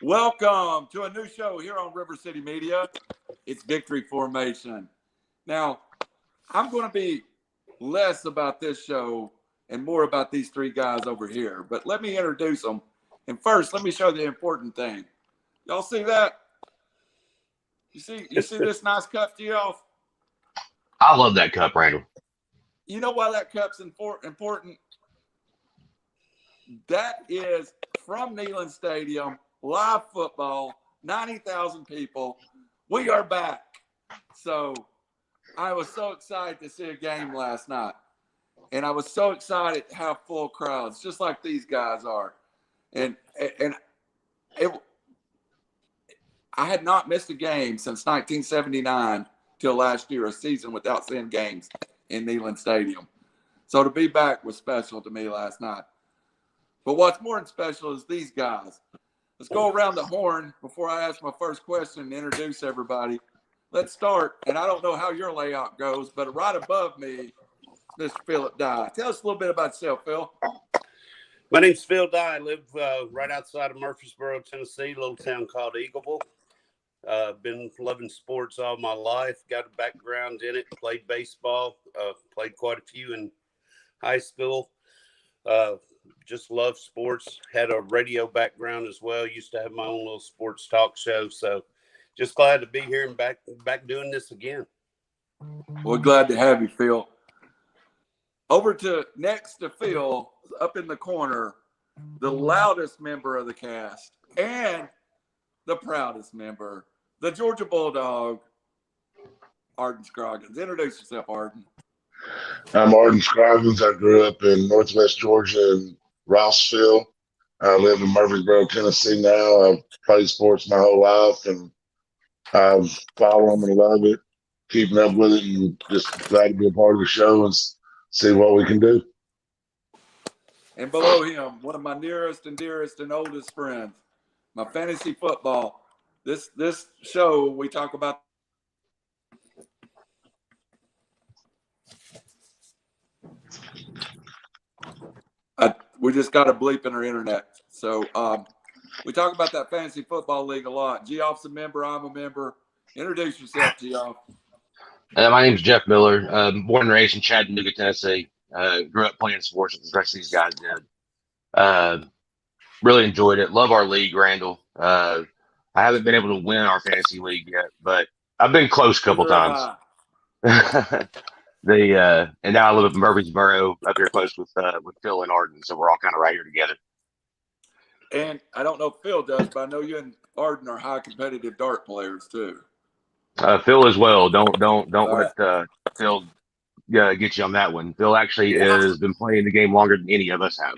Welcome to a new show here on RiverCity-Media. It's Victory Formation. Now, I'm going to be less about this show and more about these three guys over here. But let me introduce them. And first, let me show the important thing. Y'all see that? You see this nice cup, Geoff? I love that cup, Randall. You know why that cup's important? That is from Neyland Stadium, live football, 90,000 people. We are back. So I was so excited to see a game last night. And I was so excited to have full crowds, just like these guys are. And I had not missed a game since 1979 till last year, a season without seeing games in Neyland Stadium. So to be back was special to me last night. But what's more special is these guys. Let's go around the horn before I ask my first question and introduce everybody. Let's start, and I don't know how your layout goes, but right above me, Mr. Philip Dye. Tell us a little bit about yourself, Phil. My name's Phil Dye. I live right outside of Murfreesboro, Tennessee, a little town called Eagleville. Been loving sports all my life. Got a background in it. Played baseball. Played quite a few in high school. Just love sports. Had a radio background as well. Used to have my own little sports talk show. So just glad to be here and back doing this again. Well, glad to have you, Phil. Over to next to Phil, up in the corner, the loudest member of the cast and the proudest member, the Georgia Bulldog, Arden Scroggins. Introduce yourself, Arden. I'm Arden Scroggins. I grew up in Northwest Georgia in Rossville. I live in Murfreesboro, Tennessee now. I've played sports my whole life, and I follow them and love it, keeping up with it, and just glad to be a part of the show and see what we can do. And below him, one of my nearest and dearest and oldest friends, my fantasy football. This show, we talk about. We just got a bleep in our internet. So we talk about that fantasy football league a lot. Geoff's a member. I'm a member. Introduce yourself, Geoff. My name's Jeff Miller. Born and raised in Chattanooga, Tennessee. Grew up playing sports as the rest of these guys did. Really enjoyed it. Love our league, Randall. I haven't been able to win our fantasy league yet, but I've been close a couple times. And now I live in Murfreesboro, up here close with Phil and Arden, so we're all kind of right here together. And I don't know if Phil does, but I know you and Arden are high competitive dart players too. Phil as well. Don't let Phil get you on that one. Phil actually has been playing the game longer than any of us have.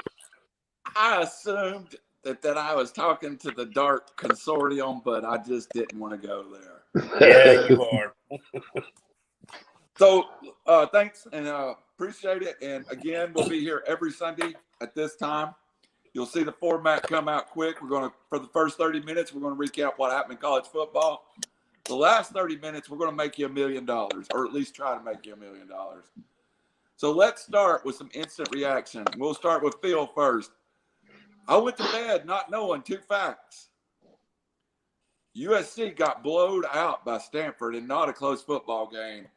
I assumed that I was talking to the dart consortium, but I just didn't want to go there. Yeah, you are. So thanks and appreciate it. And again, we'll be here every Sunday at this time. You'll see the format come out quick. For the first 30 minutes, we're going to recap what happened in college football. The last 30 minutes, we're going to make you $1 million, or at least try to make you $1 million. So let's start with some instant reaction. We'll start with Phil first. I went to bed not knowing two facts. USC got blowed out by Stanford in not a close football game.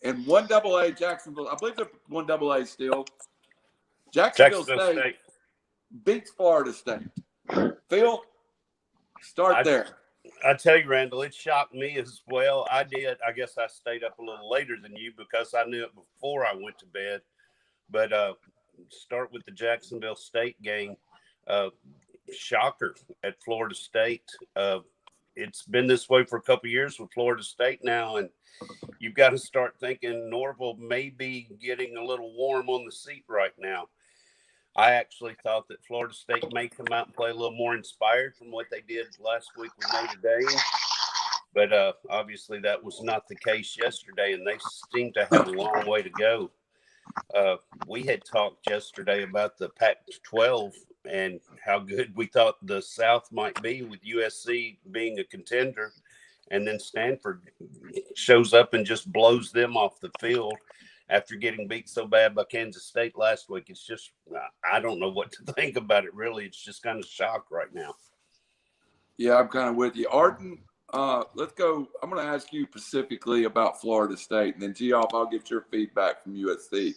And 1AA Jacksonville, I believe they're 1AA still. Jacksonville State beats Florida State. Phil, start there. I tell you, Randall, it shocked me as well. I guess I stayed up a little later than you because I knew it before I went to bed. But start with the Jacksonville State game. Shocker at Florida State. It's been this way for a couple of years with Florida State now, and you've got to start thinking Norville may be getting a little warm on the seat right now. I actually thought that Florida State may come out and play a little more inspired from what they did last week with Notre Dame. But obviously that was not the case yesterday, and they seem to have a long way to go. We had talked yesterday about the Pac-12 and how good we thought the South might be with USC being a contender. And then Stanford shows up and just blows them off the field after getting beat so bad by Kansas State last week. It's just, I don't know what to think about it, really. It's just kind of shock right now. Yeah, I'm kind of with you. Arden, let's go. I'm going to ask you specifically about Florida State, and then Geoff, I'll get your feedback from USC.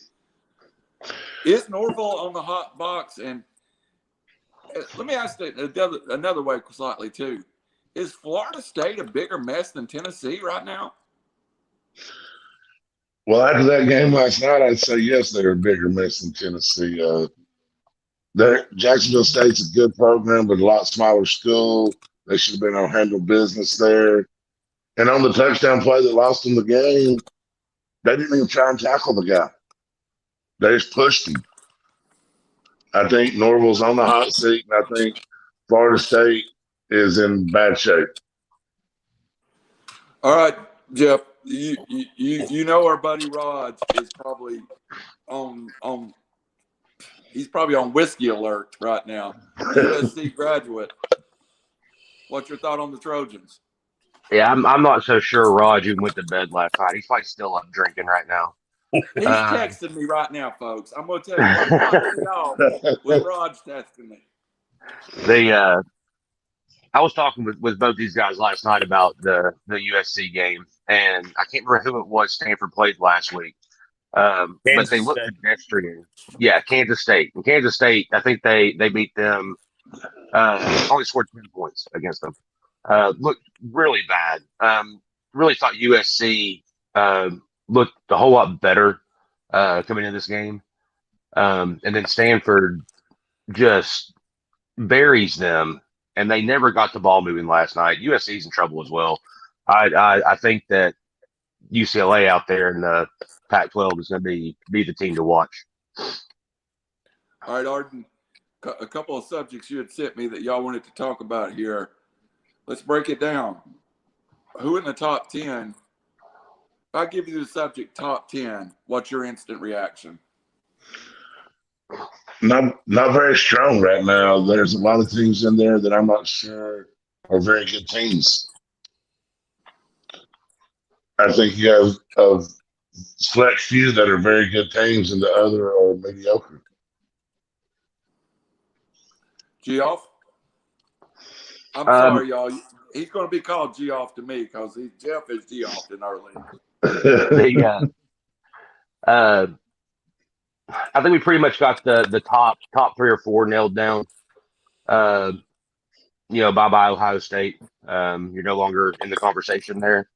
Is Norville on the hot box? And let me ask it another way slightly, too. Is Florida State a bigger mess than Tennessee right now? Well, after that game last night, I'd say yes, they're a bigger mess than Tennessee. Jacksonville State's a good program, but a lot smaller school. They should have been able to handle business there. And on the touchdown play that lost them the game, they didn't even try and tackle the guy. They just pushed him. I think Norville's on the hot seat, and I think Florida State is in bad shape. All right, Geoff, you know our buddy Rod is probably on he's probably on whiskey alert right now. USC graduate. What's your thought on the Trojans? Yeah, I'm not so sure Raj even went to bed last night. He's probably still up drinking right now. He's texting me right now, folks. I'm going to tell you what's off with Raj texting me. I was talking with both these guys last night about the USC game, and I can't remember who it was Stanford played last week. But they looked pedestrian. Yeah, Kansas State. And Kansas State, I think they beat them, only scored 10 points against them. Looked really bad. Really thought USC looked a whole lot better coming into this game. And then Stanford just buries them, and they never got the ball moving last night. USC's in trouble as well. I think that UCLA out there in the Pac-12 is going to be the team to watch. All right, Arden, a couple of subjects you had sent me that y'all wanted to talk about here. Let's break it down. Who in the top 10? If I give you the subject top 10, what's your instant reaction? Not very strong right now. There's a lot of teams in there that I'm not sure are very good teams. I think you have a select few that are very good teams, and the other are mediocre. Geoff? I'm sorry, y'all. He's going to be called Geoff to me because Geoff is Geoff in our league. I think we pretty much got the top 3 or 4 nailed down. Bye-bye Ohio State. You're no longer in the conversation there.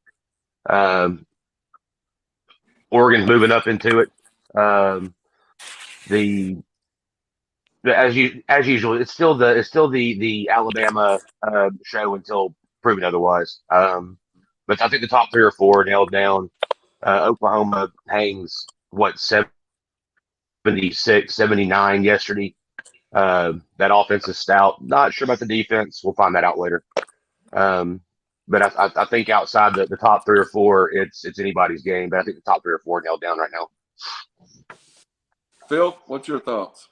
Oregon's moving up into it. As usual, it's still the Alabama show until proven otherwise. But I think the top 3 or 4 nailed down. Oklahoma hangs 76, 79 yesterday. That offense is stout. Not sure about the defense. We'll find that out later. But I think outside the top 3 or 4, it's anybody's game. But I think the top 3 or 4 nailed down right now. Phil, what's your thoughts?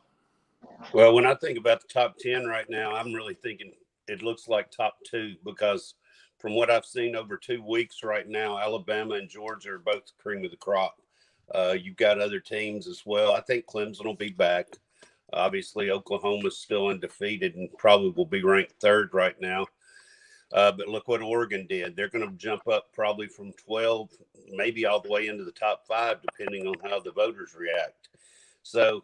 Well, when I think about the top 10 right now, I'm really thinking it looks like top 2 because from what I've seen over 2 weeks right now, Alabama and Georgia are both cream of the crop. You've got other teams as well. I think Clemson will be back. Obviously, Oklahoma's still undefeated and probably will be ranked 3rd right now. But look what Oregon did. They're going to jump up probably from 12, maybe all the way into the top 5, depending on how the voters react. So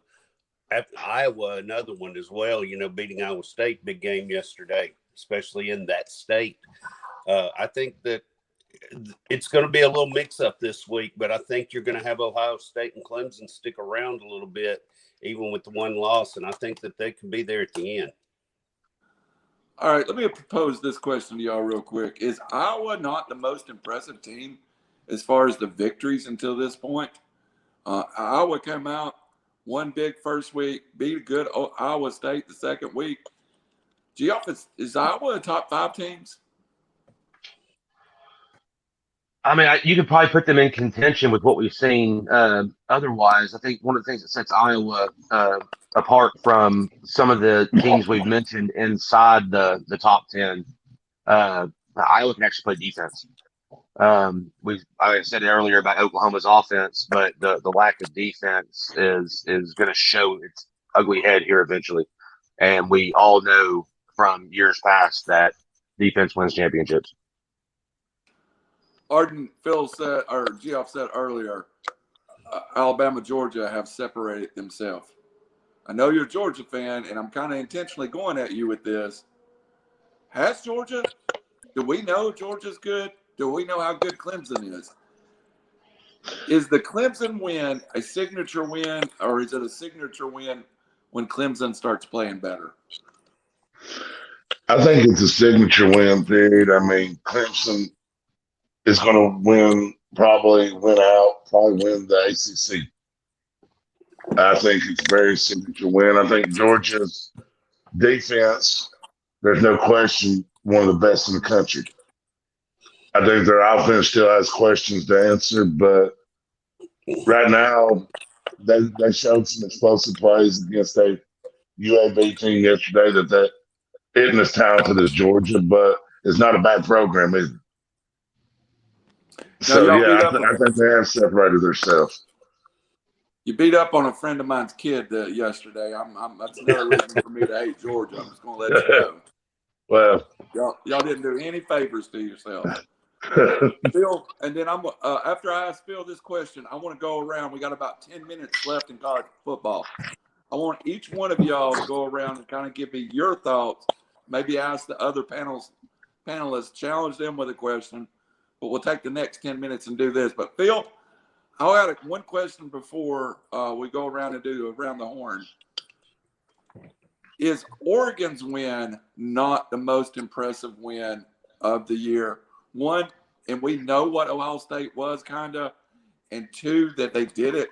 after Iowa, another one as well, beating Iowa State, big game yesterday, especially in that state. I think that it's going to be a little mix-up this week, but I think you're going to have Ohio State and Clemson stick around a little bit, even with the one loss, and I think that they can be there at the end. All right, let me propose this question to y'all real quick. Is Iowa not the most impressive team as far as the victories until this point? Iowa came out, won big first week, beat a good Iowa State the second week. Geoff, is Iowa a top 5 teams? I mean, you could probably put them in contention with what we've seen. Otherwise, I think one of the things that sets Iowa apart from some of the teams we've mentioned inside the top 10, Iowa can actually play defense. I said earlier about Oklahoma's offense, but the lack of defense is going to show its ugly head here eventually. And we all know from years past that Defense wins championships. Arden, Phil said, or Geoff said earlier, Alabama, Georgia have separated themselves. I know you're a Georgia fan, and I'm kind of intentionally going at you with this. Has Georgia? Do we know Georgia's good? Do we know how good Clemson is? Is the Clemson win a signature win, or is it a signature win when Clemson starts playing better? I think it's a signature win, period. I mean, Clemson is going to probably win the ACC. I think it's a very signature win. I think Georgia's defense, there's no question, one of the best in the country. I think their offense still has questions to answer, but right now they showed some explosive plays against a UAB team yesterday that isn't as talented as Georgia, but it's not a bad program either. So, yeah, I think they have separated themselves. You beat up on a friend of mine's kid yesterday. That's another reason for me to hate Georgia. I'm just going to let you know. Well, y'all didn't do any favors to yourself. Phil, and then after I ask Phil this question, I want to go around. We got about 10 minutes left in college football. I want each one of y'all to go around and kind of give me your thoughts. Maybe ask the other panelists, challenge them with a question. But we'll take the next 10 minutes and do this. But Phil, I got one question before we go around and do around the horn. Is Oregon's win not the most impressive win of the year? One, and we know what Ohio State was kind of, and two, that they did it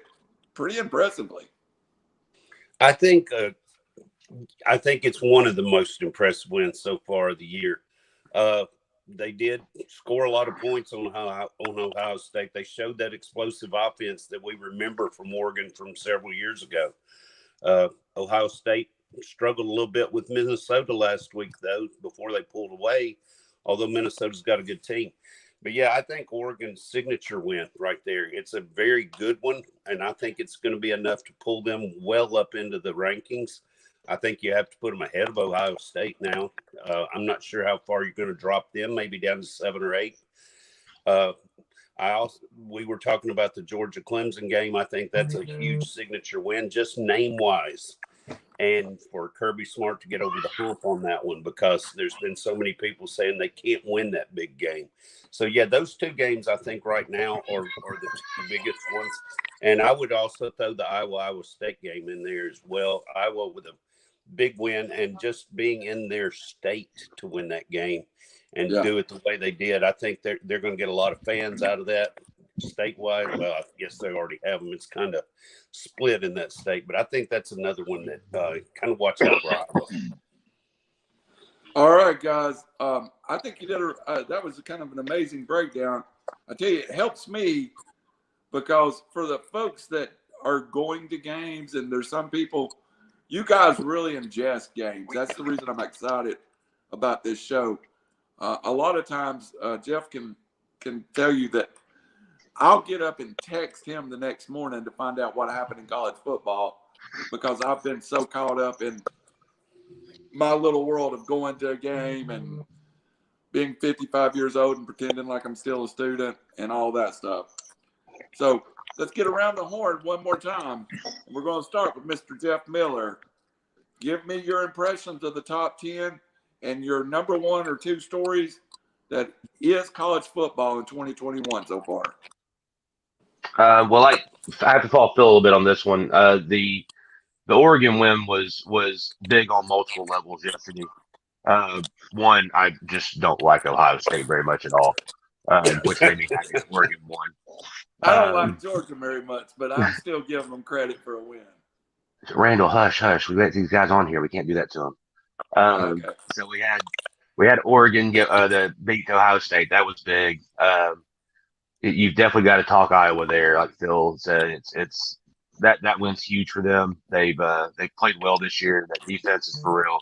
pretty impressively. I think it's one of the most impressive wins so far of the year. They did score a lot of points on Ohio State. They showed that explosive offense that we remember from Oregon from several years ago. Ohio State struggled a little bit with Minnesota last week, though, before they pulled away, although Minnesota's got a good team. But, yeah, I think Oregon's signature win right there. It's a very good one, and I think it's going to be enough to pull them well up into the rankings. I think you have to put them ahead of Ohio State now. I'm not sure how far you're going to drop them, maybe down to 7 or 8. We were talking about the Georgia Clemson game. I think that's a huge signature win, just name-wise. And for Kirby Smart to get over the hump on that one, because there's been so many people saying they can't win that big game. So, yeah, those two games I think right now are the two biggest ones. And I would also throw the Iowa State game in there as well. Iowa with a big win, and just being in their state to win that game and do it the way they did. I think they're going to get a lot of fans out of that statewide. Well, I guess they already have them. It's kind of split in that state, but I think that's another one that kind of watch out for Iowa. All right, guys. I think you did that was kind of an amazing breakdown. I tell you, it helps me because for the folks that are going to games, and there's some people, you guys really ingest games. That's the reason I'm excited about this show. A lot of times, Geoff can tell you that I'll get up and text him the next morning to find out what happened in college football because I've been so caught up in my little world of going to a game and being 55 years old and pretending like I'm still a student and all that stuff. So let's get around the horn one more time. We're going to start with Mr. Geoff Miller. Give me your impressions of the top 10 and your number 1 or 2 stories that is college football in 2021 so far. Well, I have to follow Phil a little bit on this one. The Oregon win was big on multiple levels yesterday. One, I just don't like Ohio State very much at all, which made me happy Oregon won. I don't like Georgia very much, but I'm still giving them credit for a win. Randall, hush. We let these guys on here. We can't do that to them. Okay. So we had Oregon get the beat Ohio State. That was big. You've definitely got to talk Iowa there, like Phil said. It's that win's huge for them. They've played well this year. That defense is for real.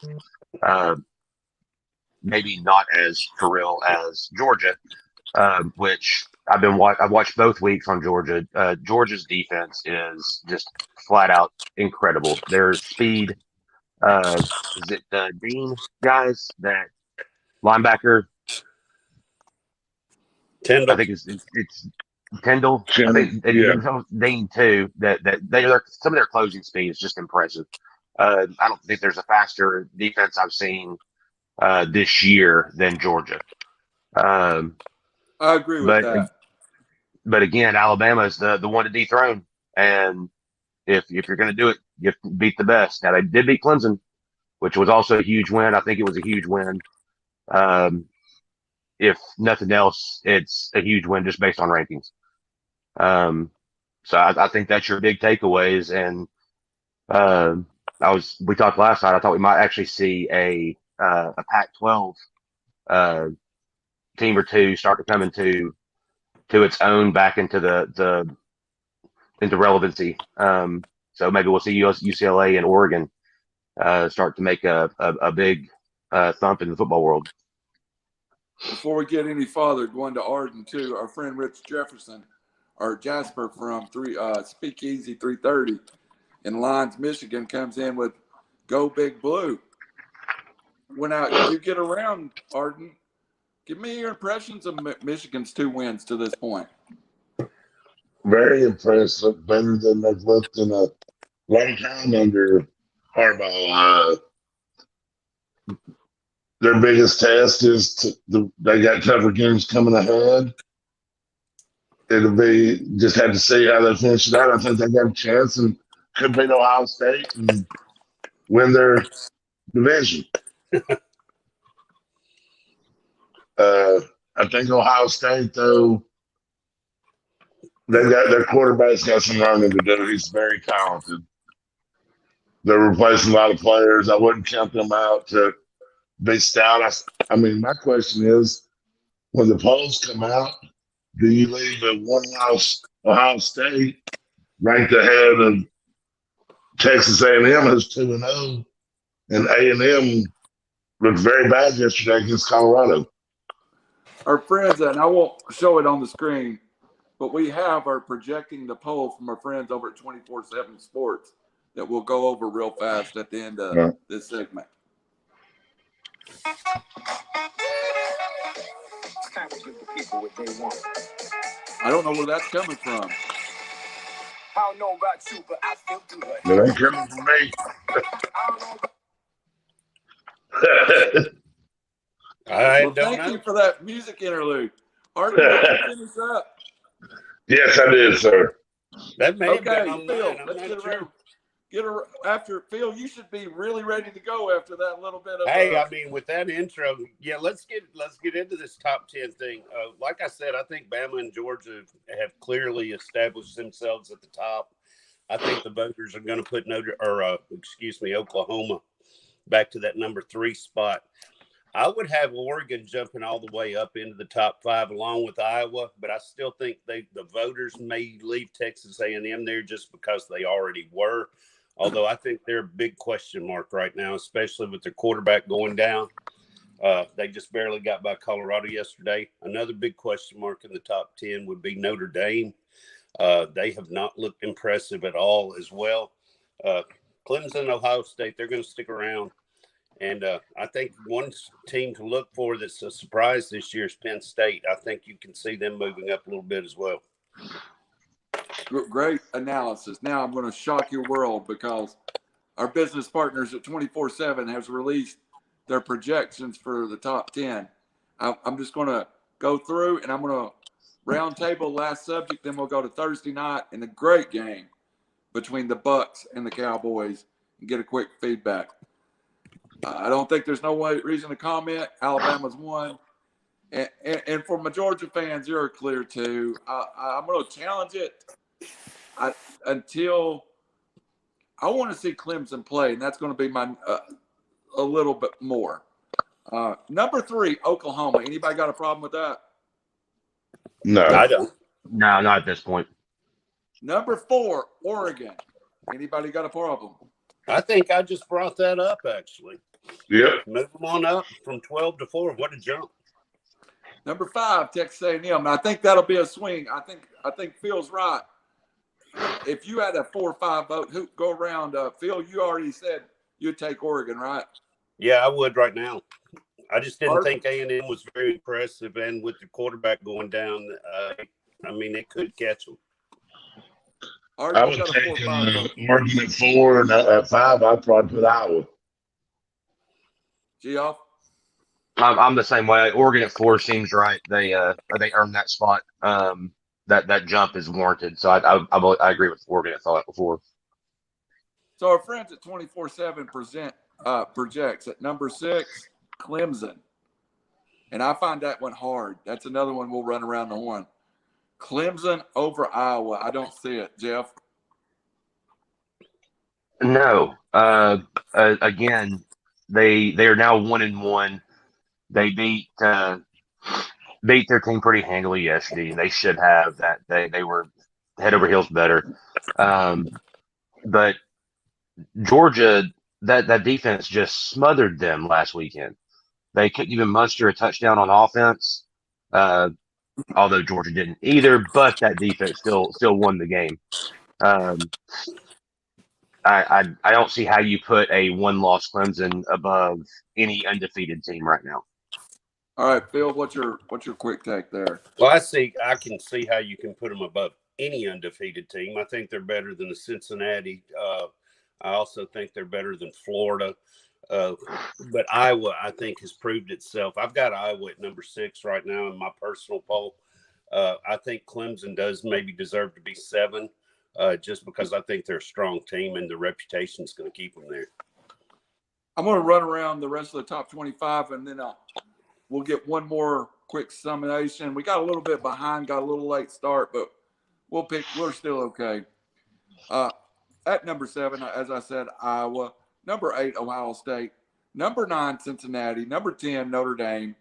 Maybe not as for real as Georgia, which I've watched both weeks on Georgia. Georgia's defense is just flat out incredible. Their speed. Is it the Dean guys that linebacker. Tyndall. I think it's Tyndall. I think Dean too. That some of their closing speed is just impressive. I don't think there's a faster defense I've seen this year than Georgia. I agree with that. But again, Alabama is the one to dethrone, and if you're going to do it, you have to beat the best. Now they did beat Clemson, which was also a huge win. I think it was a huge win. If nothing else, it's a huge win just based on rankings. So I think that's your big takeaways. And we talked last night. I thought we might actually see a Pac-12 team or two start to come into its own back into into relevancy. So maybe we'll see UCLA and Oregon start to make a big thump in the football world. Before we get any farther, going to Arden too, our friend Rich Jefferson, or Jasper from Speakeasy 330 in Lyons, Michigan, comes in with Go Big Blue. When you get around Arden, give me your impressions of Michigan's 2 wins to this point. Very impressive, better than they've looked in a long time under Harbaugh. Their biggest test is they got tougher games coming ahead. It'll be just have to see how they finish it out. I think they got a chance and could beat Ohio State and win their division. I think Ohio State, though, their quarterback's got some learning to do. He's very talented. They're replacing a lot of players. I wouldn't count them out to be stout. I mean, my question is, when the polls come out, do you leave a one-loss Ohio State ranked ahead of Texas A&M, who's 2-0, and A&M looked very bad yesterday against Colorado? Our friends, and I won't show it on the screen, but we are projecting the poll from our friends over at 24/7 Sports that we'll go over real fast at the end of this segment. It's time to give the people what they want. I don't know where that's coming from. I don't know about you, but I feel good. It ain't coming from me. Thank you for that music interlude. Arden, did you finish up? Yes, I did, sir. That may have been on Phil, mine. let's get around. After Phil, you should be really ready to go after that little bit of. Hey, I mean, with that intro, yeah, let's get into this top 10 thing. Like I said, I think Bama and Georgia have clearly established themselves at the top. I think the voters are going to put Oklahoma back to that number 3 spot. I would have Oregon jumping all the way up into the top 5 along with Iowa, but I still think the voters may leave Texas A&M there just because they already were. Although I think they're a big question mark right now, especially with their quarterback going down. They just barely got by Colorado yesterday. Another big question mark in the top 10 would be Notre Dame. They have not looked impressive at all as well. Clemson, Ohio State, they're going to stick around. And I think one team to look for that's a surprise this year is Penn State. I think you can see them moving up a little bit as well. Great analysis. Now I'm going to shock your world because our business partners at 24/7 has released their projections for the top 10. I'm just going to go through and I'm going to round table last subject. Then we'll go to Thursday night in a great game between the Bucks and the Cowboys and get a quick feedback. I don't think there's no reason to comment. Alabama's won. And for my Georgia fans, you're clear too. I'm going to challenge it until I want to see Clemson play, and that's going to be my a little bit more. Number 3, Oklahoma. Anybody got a problem with that? No, I don't. No, not at this point. Number 4, Oregon. Anybody got a problem? I think I just brought that up, actually. Yep. Move them on up from 12 to 4. What a jump. Number 5, Texas A&M. And I think that'll be a swing. I think Phil's right. If you had a 4 or 5 vote, go around. Phil, you already said you'd take Oregon, right? Yeah, I would right now. I just didn't think A&M was very impressive, and with the quarterback going down, they could catch them. I would take Oregon at 4, and at 5, I'd probably put Iowa. Geoff? I'm the same way. Oregon at 4 seems right. They earned that spot. That jump is warranted. So I agree with Oregon at 4. So our friends at 24/7 projects at number 6, Clemson. And I find that one hard. That's another one we'll run around the horn. Clemson over Iowa. I don't see it. Geoff? No. Again, they are now 1-1. They beat their team pretty handily yesterday. They should have that. They were head over heels better. But Georgia, that defense just smothered them last weekend. They couldn't even muster a touchdown on offense, although Georgia didn't either. But that defense still won the game. I don't see how you put a 1-loss Clemson above any undefeated team right now. All right, Phil, what's your quick take there? Well, I can see how you can put them above any undefeated team. I think they're better than the Cincinnati. I also think they're better than Florida. But Iowa, I think, has proved itself. I've got Iowa at number 6 right now in my personal poll. I think Clemson does maybe deserve to be 7, just because I think they're a strong team and the reputation is going to keep them there. I'm going to run around the rest of the top 25, and then we'll get one more quick summation. We got a little bit behind, got a little late start, but we're still okay. At number 7, as I said, Iowa. Number 8, Ohio State. Number 9, Cincinnati. Number 10, Notre Dame.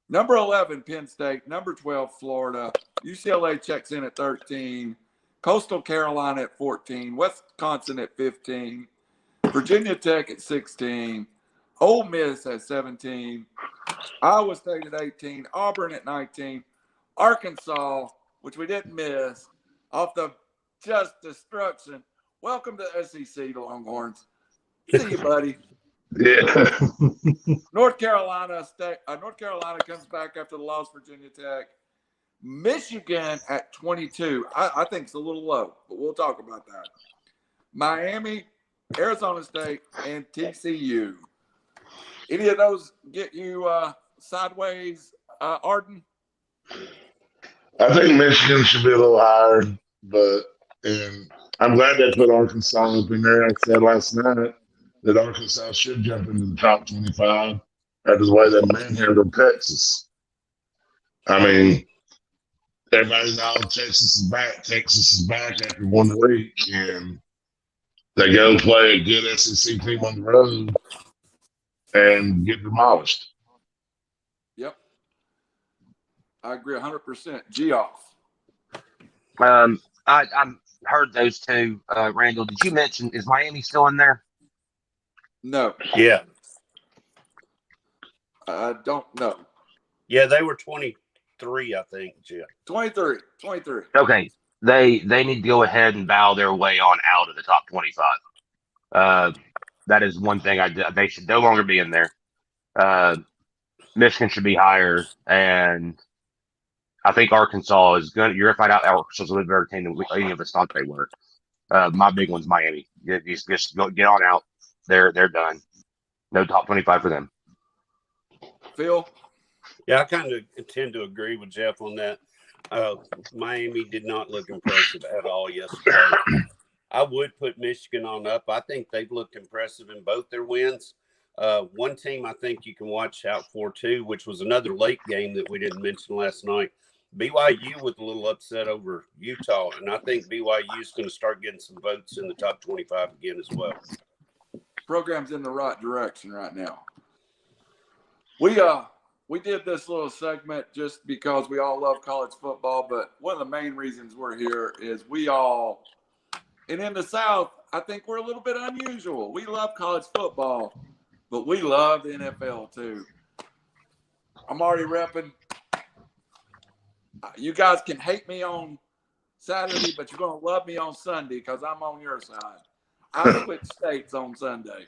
Number 11, Penn State. Number 12, Florida. UCLA checks in at 13. Coastal Carolina at 14. Wisconsin at 15. Virginia Tech at 16. Ole Miss at 17. Iowa State at 18. Auburn at 19. Arkansas, which we didn't miss, off the just destruction. Welcome to SEC, the Longhorns. See you, buddy. Yeah. North Carolina comes back after the loss to Virginia Tech. Michigan at 22. I think it's a little low, but we'll talk about that. Miami, Arizona State, and TCU. Any of those get you sideways, Arden? I think Michigan should be a little higher, and I'm glad they put Arkansas up in there. I said last night that Arkansas should jump into the top 25 after the way they manhandled Texas. I mean, everybody knows Texas is back. Texas is back after 1 week, and they go play a good SEC team on the road and get demolished. Yep. I agree 100%. Geoff. I heard those two. Randall, did you mention, is Miami still in there? No. Yeah. I don't know. Yeah, they were 23, I think, Geoff. 23. Okay. They need to go ahead and bow their way on out of the top 25. That is one thing they should no longer be in there. Michigan should be higher, and I think Arkansas is good. You're going to find out Arkansas is a little better team than any of us thought they were. My big one's Miami. Just go, get on out. They're done. No top 25 for them. Phil? Yeah, I kind of tend to agree with Geoff on that. Miami did not look impressive at all yesterday. I would put Michigan on up. I think they've looked impressive in both their wins. One team I think you can watch out for too, which was another late game that we didn't mention last night. BYU with a little upset over Utah, and I think BYU is going to start getting some votes in the top 25 again as well. Program's in the right direction right now. We did this little segment just because we all love college football, but one of the main reasons we're here is and in the South, I think we're a little bit unusual. We love college football, but we love the NFL too. I'm already repping. You guys can hate me on Saturday, but you're going to love me on Sunday because I'm on your side. I switch states on Sunday.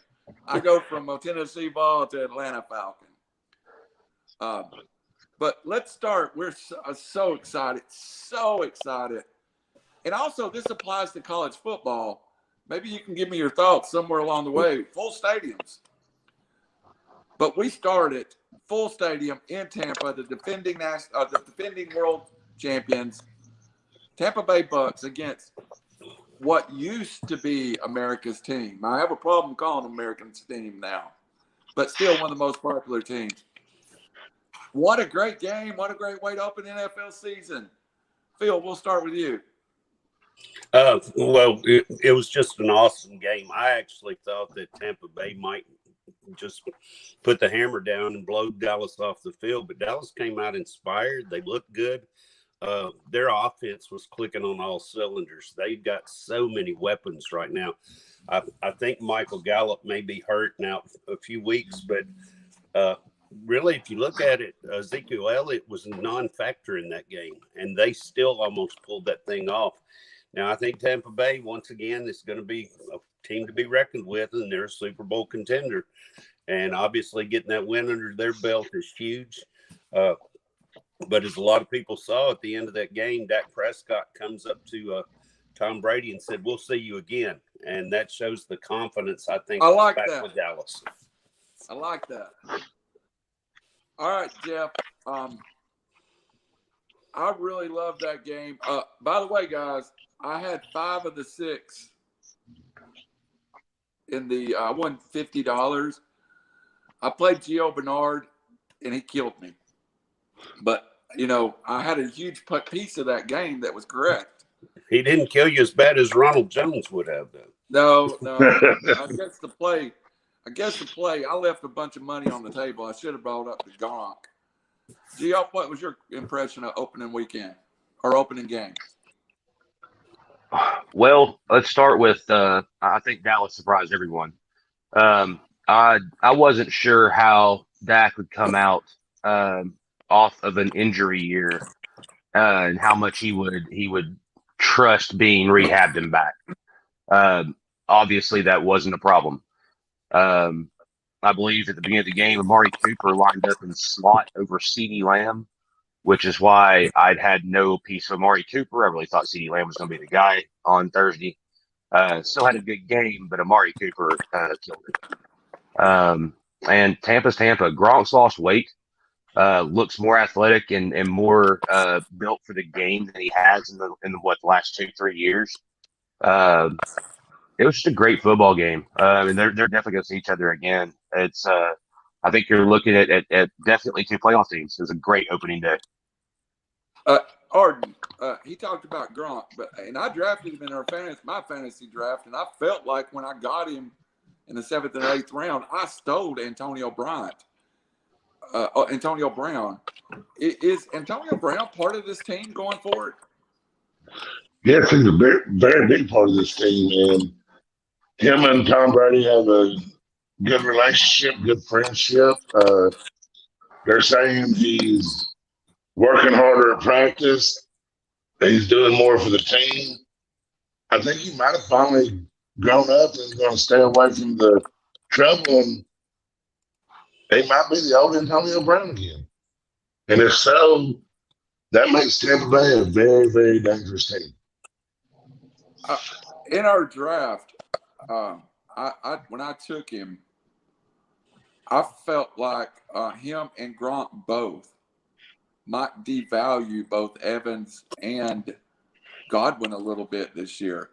I go from a Tennessee Vol to Atlanta Falcon. But let's start. We're so excited, so excited. And also, this applies to college football. Maybe you can give me your thoughts somewhere along the way. Full stadiums. But we started full stadium in Tampa, the defending world champions, Tampa Bay Bucks against what used to be America's team. I have a problem calling them America's team now, but still one of the most popular teams. What a great game. What a great way to open the NFL season. Phil, we'll start with you. Well, it was just an awesome game. I actually thought that Tampa Bay might just put the hammer down and blow Dallas off the field, but Dallas came out inspired. They looked good. Their offense was clicking on all cylinders. They've got so many weapons right now. I think Michael Gallup may be hurt now a few weeks, but really, if you look at it, Ezekiel Elliott was a non-factor in that game, and they still almost pulled that thing off. Now, I think Tampa Bay, once again, is going to be a team to be reckoned with, and they're a Super Bowl contender. And obviously getting that win under their belt is huge. But as a lot of people saw at the end of that game, Dak Prescott comes up to Tom Brady and said, "We'll see you again." And that shows the confidence, I think, I like back that. with Dallas. I like that. All right, Geoff. I really love that game. By the way, guys, I had 5 of the 6 in the I won $50. I played Gio Bernard, and he killed me. But, I had a huge piece of that game that was correct. He didn't kill you as bad as Ronald Jones would have, though. No. I guess the play, I left a bunch of money on the table. I should have brought up the Gronk. Gio, what was your impression of opening weekend or opening game? Well, let's start with I think Dallas surprised everyone. I wasn't sure how Dak would come out off of an injury year and how much he would trust being rehabbed and back. Obviously, that wasn't a problem. I believe at the beginning of the game, Amari Cooper lined up in slot over CeeDee Lamb, which is why I'd had no piece of Amari Cooper. I really thought CeeDee Lamb was going to be the guy on Thursday. Still had a good game, but Amari Cooper killed it. And Tampa's Tampa. Gronk's lost weight, looks more athletic and more built for the game than he has in the last 2-3 years. It was just a great football game. And they're definitely going to see each other again. It's I think you're looking at definitely 2 playoff teams. It was a great opening day. Arden, he talked about Gronk, and I drafted him in my fantasy draft, and I felt like when I got him in the 7th and 8th round, I stole Antonio Brown. Is Antonio Brown part of this team going forward? Yes, he's a very, very big part of this team, and him and Tom Brady have a good relationship, good friendship. They're saying he's working harder at practice. He's doing more for the team. I think he might have finally grown up and is going to stay away from the trouble, and they might be the old Antonio Brown again. And if so, that makes Tampa Bay a very, very dangerous team. In our draft, when I took him, I felt like him and Gronk both might devalue both Evans and Godwin a little bit this year.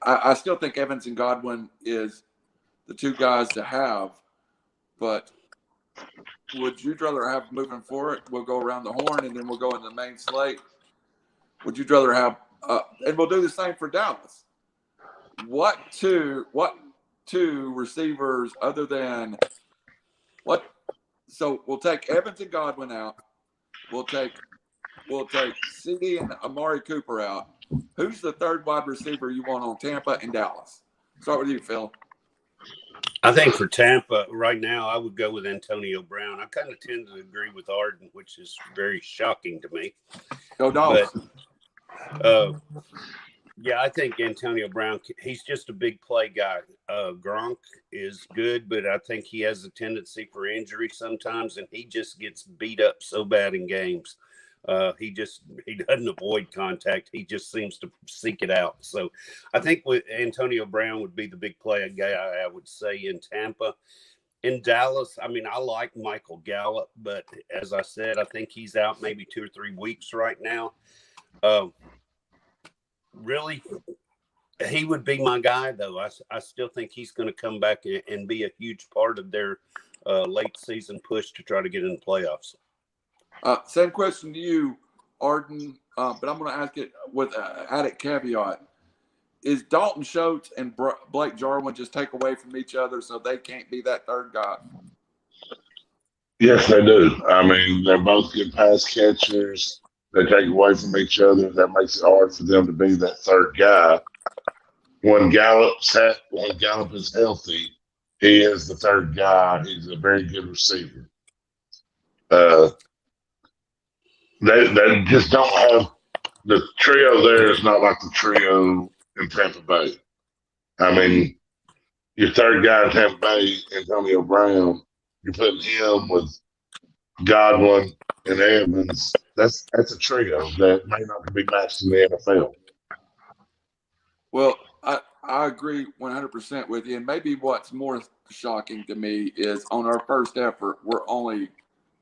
I still think Evans and Godwin is the 2 guys to have, but would you rather have moving forward? We'll go around the horn and then we'll go in the main slate. Would you rather have, and we'll do the same for Dallas. What two receivers other than what? So we'll take Evans and Godwin out. We'll take CeeDee and Amari Cooper out. Who's the 3rd wide receiver you want on Tampa and Dallas? Start with you, Phil. I think for Tampa right now, I would go with Antonio Brown. I kind of tend to agree with Arden, which is very shocking to me. Go Dogs. But Yeah, I think Antonio Brown, he's just a big play guy. Gronk is good, but I think he has a tendency for injury sometimes, and he just gets beat up so bad in games. He doesn't avoid contact. He just seems to seek it out. So I think with Antonio Brown would be the big play guy, I would say, in Tampa. In Dallas, I mean, I like Michael Gallup, but as I said, I think he's out maybe 2 or 3 weeks right now. Really, he would be my guy, though. I still think he's going to come back and be a huge part of their late season push to try to get in the playoffs. Same question to you, Arden, but I'm going to ask it with an added caveat. Is Dalton Schultz and Blake Jarwin just take away from each other so they can't be that third guy? Yes, they do. I mean, they're both good pass catchers. They take away from each other. That makes it hard for them to be that third guy. When Gallup is healthy, he is the third guy. He's a very good receiver. They just don't have the trio there is not like the trio in Tampa Bay. I mean, your third guy in Tampa Bay, Antonio Brown, you're putting him with Godwin and Edmonds. That's a trio that may not be matched in the NFL. Well, I agree 100% with you. And maybe what's more shocking to me is on our first effort, we're only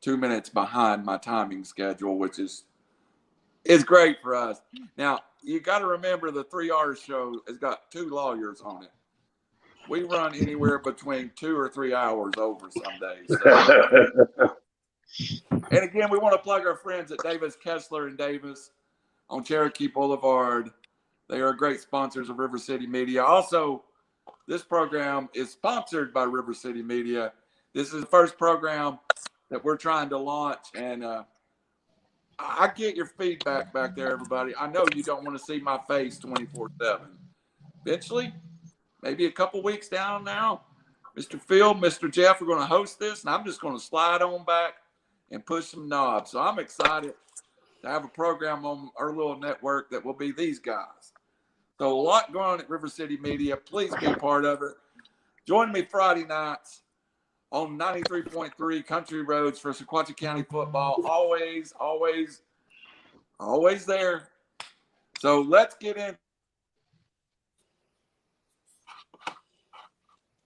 2 minutes behind my timing schedule, which is great for us. Now, you got to remember the 3 R's show has got 2 lawyers on it. We run anywhere between 2 or 3 hours over some days. So. And again, we want to plug our friends at Davis, Kessler, and Davis on Cherokee Boulevard. They are great sponsors of RiverCity-Media. Also, this program is sponsored by RiverCity-Media. This is the first program that we're trying to launch, and I get your feedback back there, everybody. I know you don't want to see my face 24/7. Eventually, maybe a couple weeks down now, Mr. Phil, Mr. Geoff are going to host this, and I'm just going to slide on back and push some knobs. So I'm excited to have a program on our little network that will be these guys. So a lot going on at RiverCity-Media. Please be part of it. Join me Friday nights on 93.3 Country Roads for Sequatchie County football. Always, always, always there. So let's get in.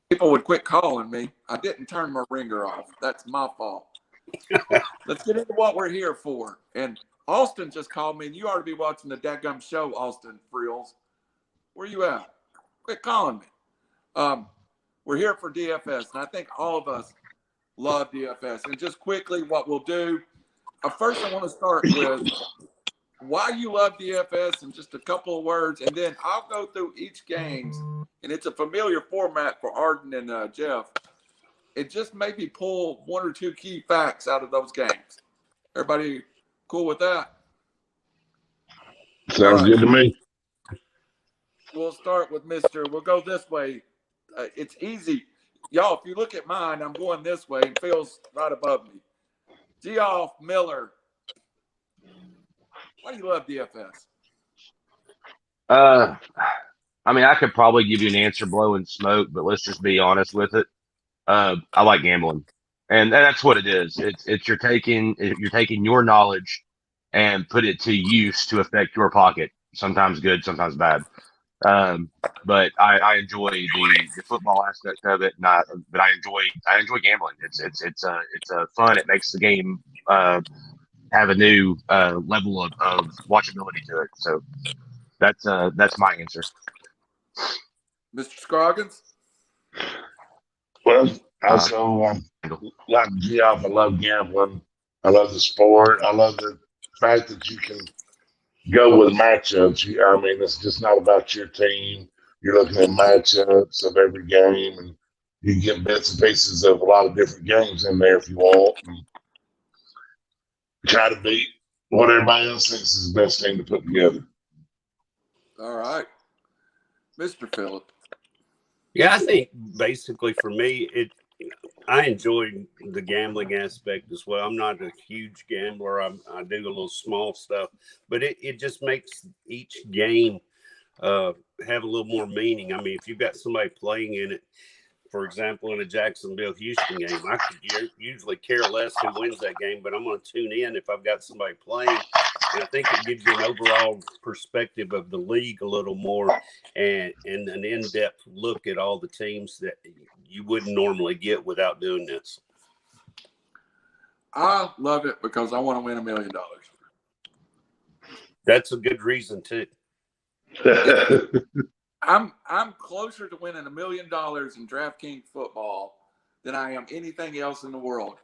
People would quit calling me. I didn't turn my ringer off. That's my fault. Let's get into what we're here for. And Austin just called me, and you ought to be watching the dadgum show, Austin Frills. Where you at? Quit calling me. We're here for DFS, and I think all of us love DFS. And just quickly, what we'll do, first I want to start with why you love DFS in just a couple of words, and then I'll go through each game, and it's a familiar format for Arden and Geoff. It just maybe pull 1 or 2 key facts out of those games. Everybody cool with that? Sounds good to me. We'll start with we'll go this way. It's easy. Y'all, if you look at mine, I'm going this way and Phil's right above me. Geoff Miller. Why do you love DFS? I mean, I could probably give you an answer blowing smoke, but let's just be honest with it. I like gambling, and that's what it is. It's you're taking your knowledge and put it to use to affect your pocket. Sometimes good, sometimes bad. But I enjoy the football aspect of it, but I enjoy gambling. It's fun. It makes the game have a new level of watchability to it. So that's my answer. Mr. Scroggins? Well, also, like Geoff, I love gambling. I love the sport. I love the fact that you can go with matchups. I mean, it's just not about your team. You're looking at matchups of every game, and you can get bits and pieces of a lot of different games in there if you want. And try to beat what everybody else thinks is the best team to put together. All right. Mr. Phillip. Yeah, I think basically for me, I enjoy the gambling aspect as well. I'm not a huge gambler. I do a little small stuff, but it just makes each game have a little more meaning. I mean, if you've got somebody playing in it, for example, in a Jacksonville-Houston game, I could usually care less who wins that game, but I'm going to tune in if I've got somebody playing. And I think it gives you an overall perspective of the league a little more and an in-depth look at all the teams that you wouldn't normally get without doing this. I love it because I want to win $1 million. That's a good reason, too. I'm closer to winning $1 million in DraftKings football than I am anything else in the world.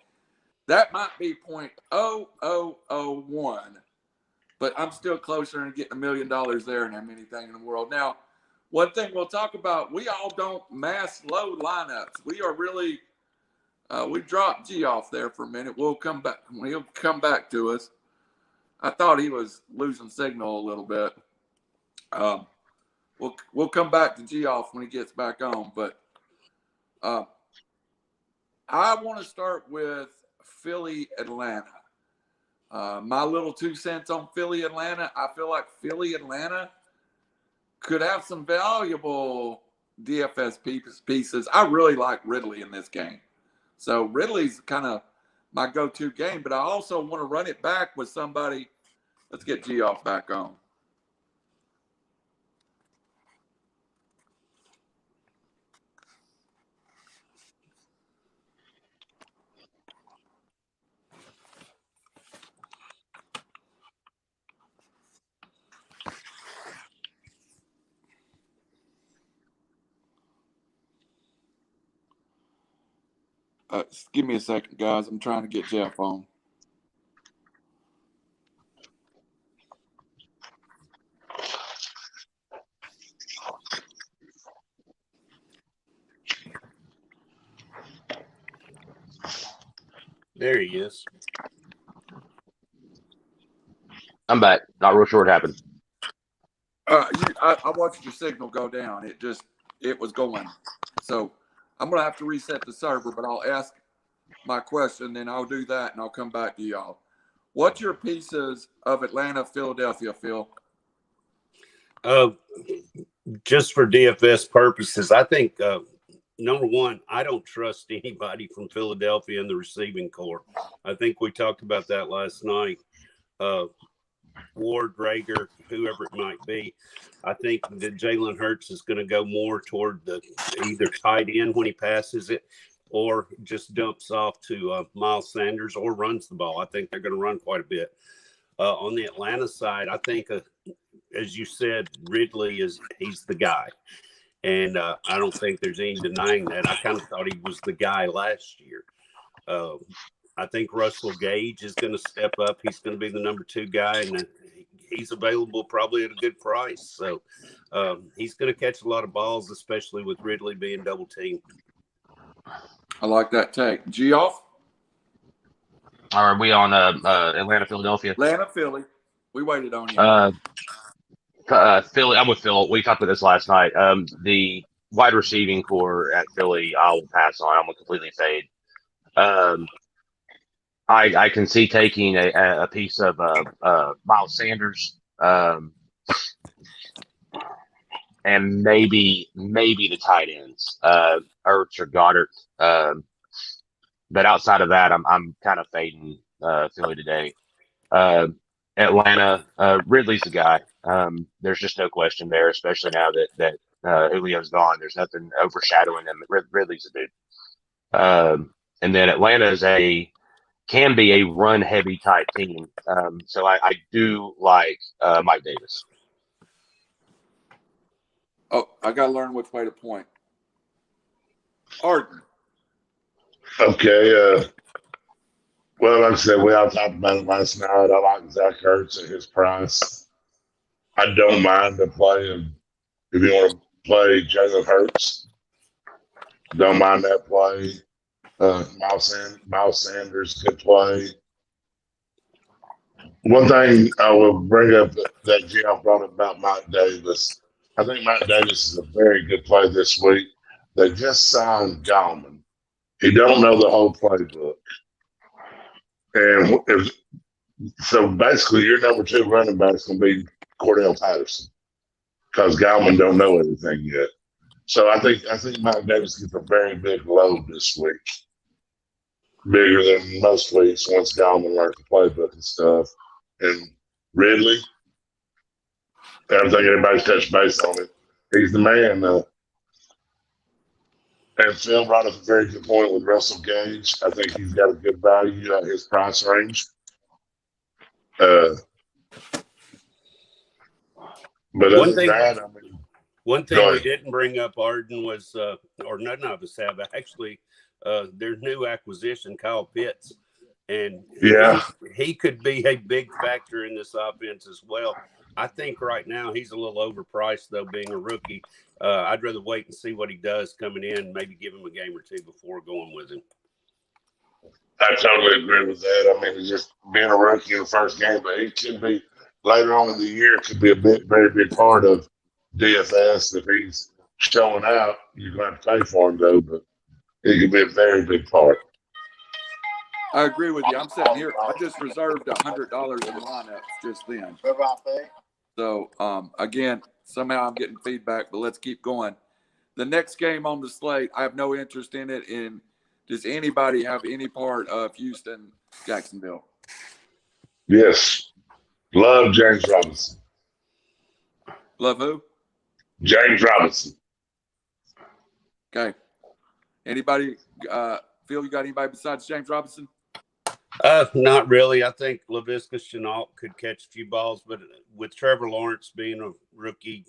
That might be 0.0001, but I'm still closer to getting $1 million there than anything in the world. Now, one thing we'll talk about: we all don't mass load lineups. We are really we dropped Geoff there for a minute. We'll come back. He'll come back to us. I thought he was losing signal a little bit. We'll come back to Geoff when he gets back on, but I want to start with Philly, Atlanta. My little 2 cents on Philly, Atlanta. I feel like Philly, Atlanta could have some valuable DFS pieces. I really like Ridley in this game. So Ridley's kind of my go-to game, but I also want to run it back with somebody. Let's get Geoff back on. Give me a second, guys. I'm trying to get Geoff on. There he is. I'm back. Not real sure what happened. I watched your signal go down. It was going. So I'm going to have to reset the server, but I'll ask my question, then I'll do that, and I'll come back to y'all. What's your pieces of Atlanta, Philadelphia, Phil? Just for DFS purposes, I think, number one, I don't trust anybody from Philadelphia in the receiving corps. I think we talked about that last night. Ward, Rager, whoever it might be. I think that Jalen Hurts is going to go more toward the either tight end when he passes it or just dumps off to Miles Sanders or runs the ball. I think they're going to run quite a bit. On the Atlanta side, I think, as you said, Ridley he's the guy. And I don't think there's any denying that. I kind of thought he was the guy last year. I think Russell Gage is going to step up. He's going to be the number 2 guy, and he's available probably at a good price. So he's going to catch a lot of balls, especially with Ridley being double teamed. I like that take. Geoff? Are we on Atlanta, Philadelphia? Atlanta, Philly. We waited on you. Philly. I'm with Phil. We talked about this last night. The wide receiving core at Philly, I'll pass on. I'm going to completely fade. I can see taking a piece of Miles Sanders and maybe the tight ends, Ertz or Goddard. But outside of that, I'm kind of fading Philly today. Atlanta, Ridley's the guy. There's just no question there, especially now that Julio's gone. There's nothing overshadowing him. Ridley's a dude. And then Atlanta can be a run-heavy type team. So I do like Mike Davis. Oh, I got to learn which way to point. Arden. Okay. Well, like I said, we all talked about it last night. I like Zach Ertz at his price. I don't mind the play of, if you want to play Jalen Hurts, don't mind that play. Miles Sanders could play. One thing I will bring up that Geoff brought up about Mike Davis. I think Mike Davis is a very good play this week. They just signed Gallman. He don't know the whole playbook. And so basically your number 2 running back is going to be Cordell Patterson. because Gallman don't know everything yet. So I think Mike Davis gets a very big load this week, bigger than most weeks once Gallman learns the playbook and stuff. And Ridley, I don't think anybody's touched base on it. He's the man. And Phil brought up a very good point with Russell Gage. I think he's got a good value at his price range. But One thing we ahead. didn't bring up, Arden, was, or none of us have, actually, their new acquisition, Kyle Pitts. And he could be a big factor in this offense as well. I think right now he's a little overpriced, though, being a rookie. I'd rather wait and see what he does coming in, maybe give him a game or two before going with him. I totally agree with that. I mean, he's just being a rookie in the first game, but he could be later on in the year, could be a very big part of DFS. If he's showing out, you're going to have to pay for him, though, but he could be a very big part. I agree with you. I'm sitting here. I just reserved $100 in lineups just then. So, again, somehow I'm getting feedback, but let's keep going. The next game on the slate, I have no interest in it. And does anybody have any part of Houston, Jacksonville? Yes. Love James Robinson. Love who? James Robinson. Okay. Anybody, Phil, you got anybody besides James Robinson? Not really. I think Laviska Shenault could catch a few balls, but with Trevor Lawrence being a rookie,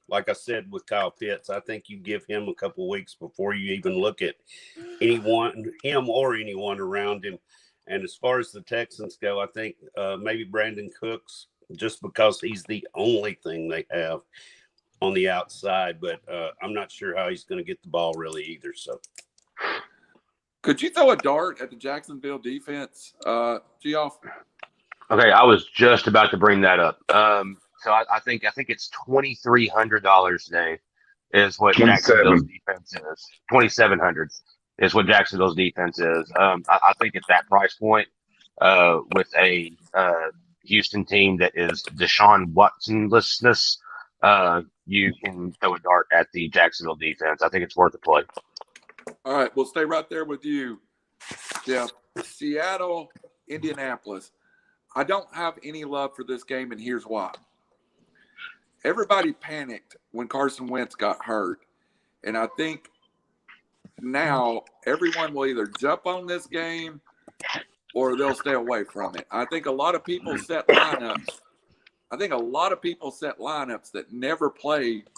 like I said with Kyle Pitts, I think you give him a couple weeks before you even look at him or anyone around him. And as far as the Texans go, I think maybe Brandon Cooks, just because he's the only thing they have on the outside, but I'm not sure how he's going to get the ball really either. So. Could you throw a dart at the Jacksonville defense, Geoff? Okay, I was just about to bring that up. So I think it's $2,300 today is what Jacksonville's defense is. $2,700 is what Jacksonville's defense is. I think at that price point, with a Houston team that is Deshaun Watson-lessness, you can throw a dart at the Jacksonville defense. I think it's worth a play. All right, we'll stay right there with you, Geoff. Seattle, Indianapolis. I don't have any love for this game, and here's why. Everybody panicked when Carson Wentz got hurt, and I think now everyone will either jump on this game or they'll stay away from it. I think a lot of people set lineups. That never played,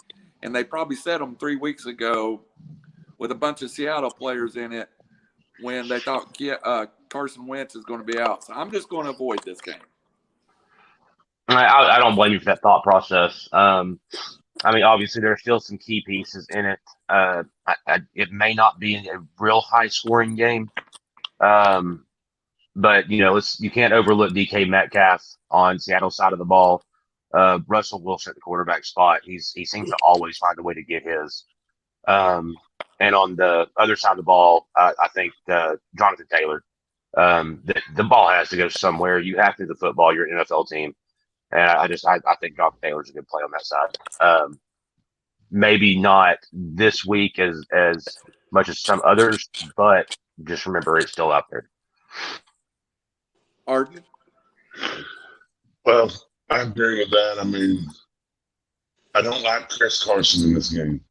and they probably set them 3 weeks ago with a bunch of Seattle players in it when they thought Carson Wentz is going to be out. So I'm just going to avoid this game. I don't blame you for that thought process. I mean, obviously, there are still some key pieces in it. It may not be a real high-scoring game, but, you can't overlook DK Metcalf on Seattle's side of the ball. Russell Wilson at the quarterback spot. He seems to always find a way to get his. And on the other side of the ball, I think Jonathan Taylor. The ball has to go somewhere. You have to the football. You're an NFL team, and I think Jonathan Taylor's a good play on that side. Maybe not this week as much as some others, but just remember it's still out there. Arden? Well, I agree with that. I mean, I don't like Chris Carson in this game.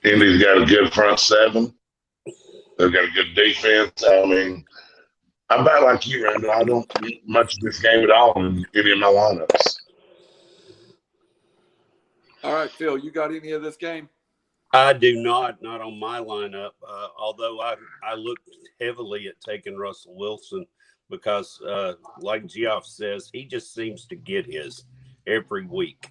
Indy's got a good front seven. They've got a good defense. I mean, I'm about like you, Randall. I don't eat much of this game at all in any of my lineups. All right, Phil, you got any of this game? I do not on my lineup, although I looked heavily at taking Russell Wilson because, like Geoff says, he just seems to get his every week.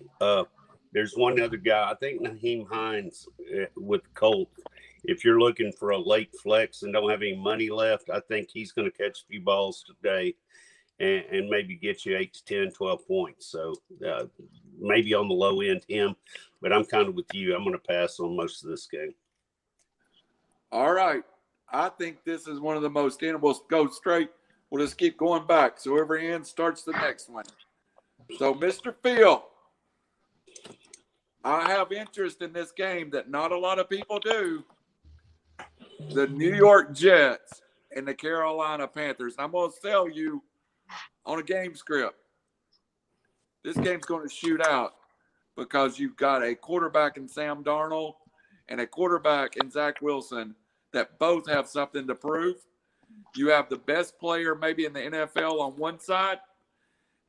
There's one other guy, I think Nyheim Hines with the Colts. If you're looking for a late flex and don't have any money left, I think he's going to catch a few balls today and maybe get you 8 to 10, 12 points. So maybe on the low end him, but I'm kind of with you. I'm going to pass on most of this game. All right. I think this is one of the most – we'll go straight. We'll just keep going back. So whoever ends starts the next one. So, Mr. Phil, I have interest in this game that not a lot of people do. The New York Jets and the Carolina Panthers. And I'm going to sell you on a game script. This game's going to shoot out because you've got a quarterback in Sam Darnold and a quarterback in Zach Wilson that both have something to prove. You have the best player maybe in the NFL on one side,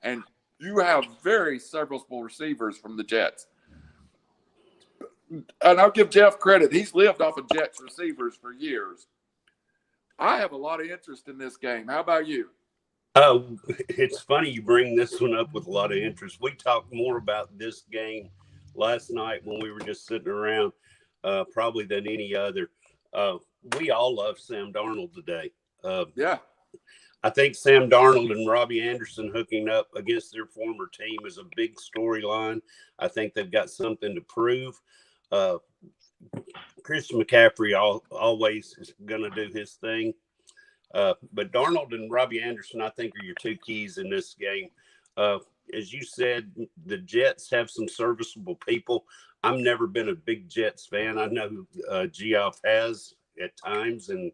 and you have very serviceable receivers from the Jets. And I'll give Geoff credit. He's lived off of Jets receivers for years. I have a lot of interest in this game. How about you? Oh, it's funny you bring this one up with a lot of interest. We talked more about this game last night when we were just sitting around, probably than any other. We all love Sam Darnold today. Yeah. I think Sam Darnold and Robbie Anderson hooking up against their former team is a big storyline. I think they've got something to prove. Christian McCaffrey always is going to do his thing. But Darnold and Robbie Anderson, I think, are your two keys in this game. As you said, the Jets have some serviceable people. I've never been a big Jets fan. I know Geoff has at times and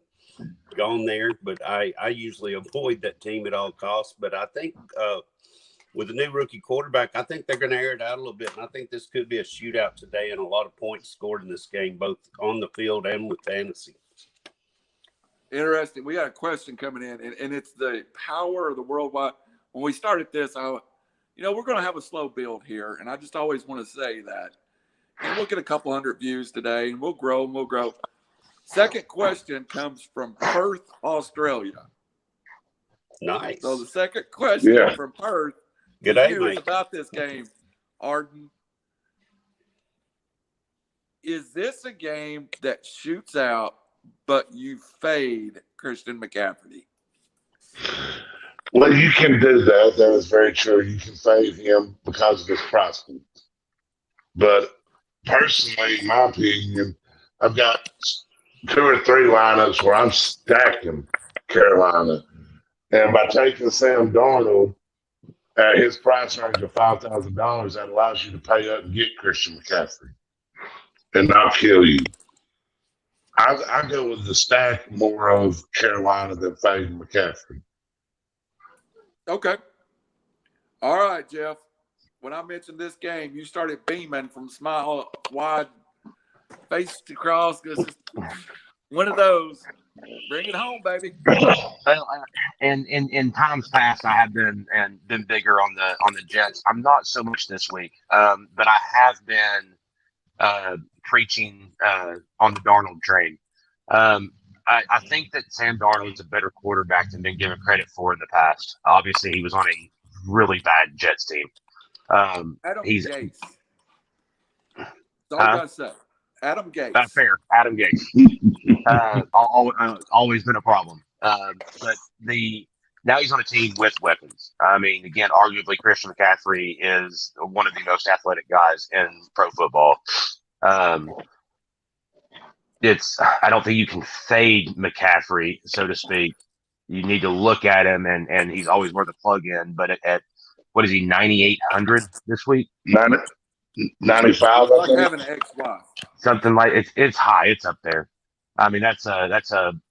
gone there, but I usually avoid that team at all costs. But I think with a new rookie quarterback, I think they're going to air it out a little bit. And I think this could be a shootout today and a lot of points scored in this game, both on the field and with fantasy. Interesting. We got a question coming in, and it's the power of the worldwide. When we started this, we're going to have a slow build here, and I just always want to say that. And we'll get a couple hundred views today, and we'll grow and we'll grow. Second question comes from Perth, Australia. Nice. So the second question from Perth Good day, is about this game, Arden. Is this a game that shoots out, but you fade Christian McCaffrey? Well, you can do that. That is very true. You can fade him because of his price point. But personally, in my opinion, I've got 2 or 3 lineups where I'm stacking Carolina. And by taking Sam Darnold at his price range of $5,000, that allows you to pay up and get Christian McCaffrey and not kill you. I go with the stack more of Carolina than fading McCaffrey. Okay. All right, Geoff. When I mentioned this game, you started beaming from smile wide, face to cross. This is one of those. Bring it home, baby. Well, and in times past, I have been bigger on the Jets. I'm not so much this week, but I have been preaching on the Darnold train. I think that Sam Darnold is a better quarterback than been given credit for in the past. Obviously, he was on a really bad Jets team. Adam Gates. That's all I got to say. Adam Gates. That's fair. Adam Gates. Always been a problem. But now he's on a team with weapons. I mean, again, arguably Christian McCaffrey is one of the most athletic guys in pro football. I don't think you can fade McCaffrey, so to speak. You need to look at him, and he's always worth a plug in. But at what is he, 9,800 this week? 95. Like having an ex-wife. Something like it's high. It's up there. I mean, that's a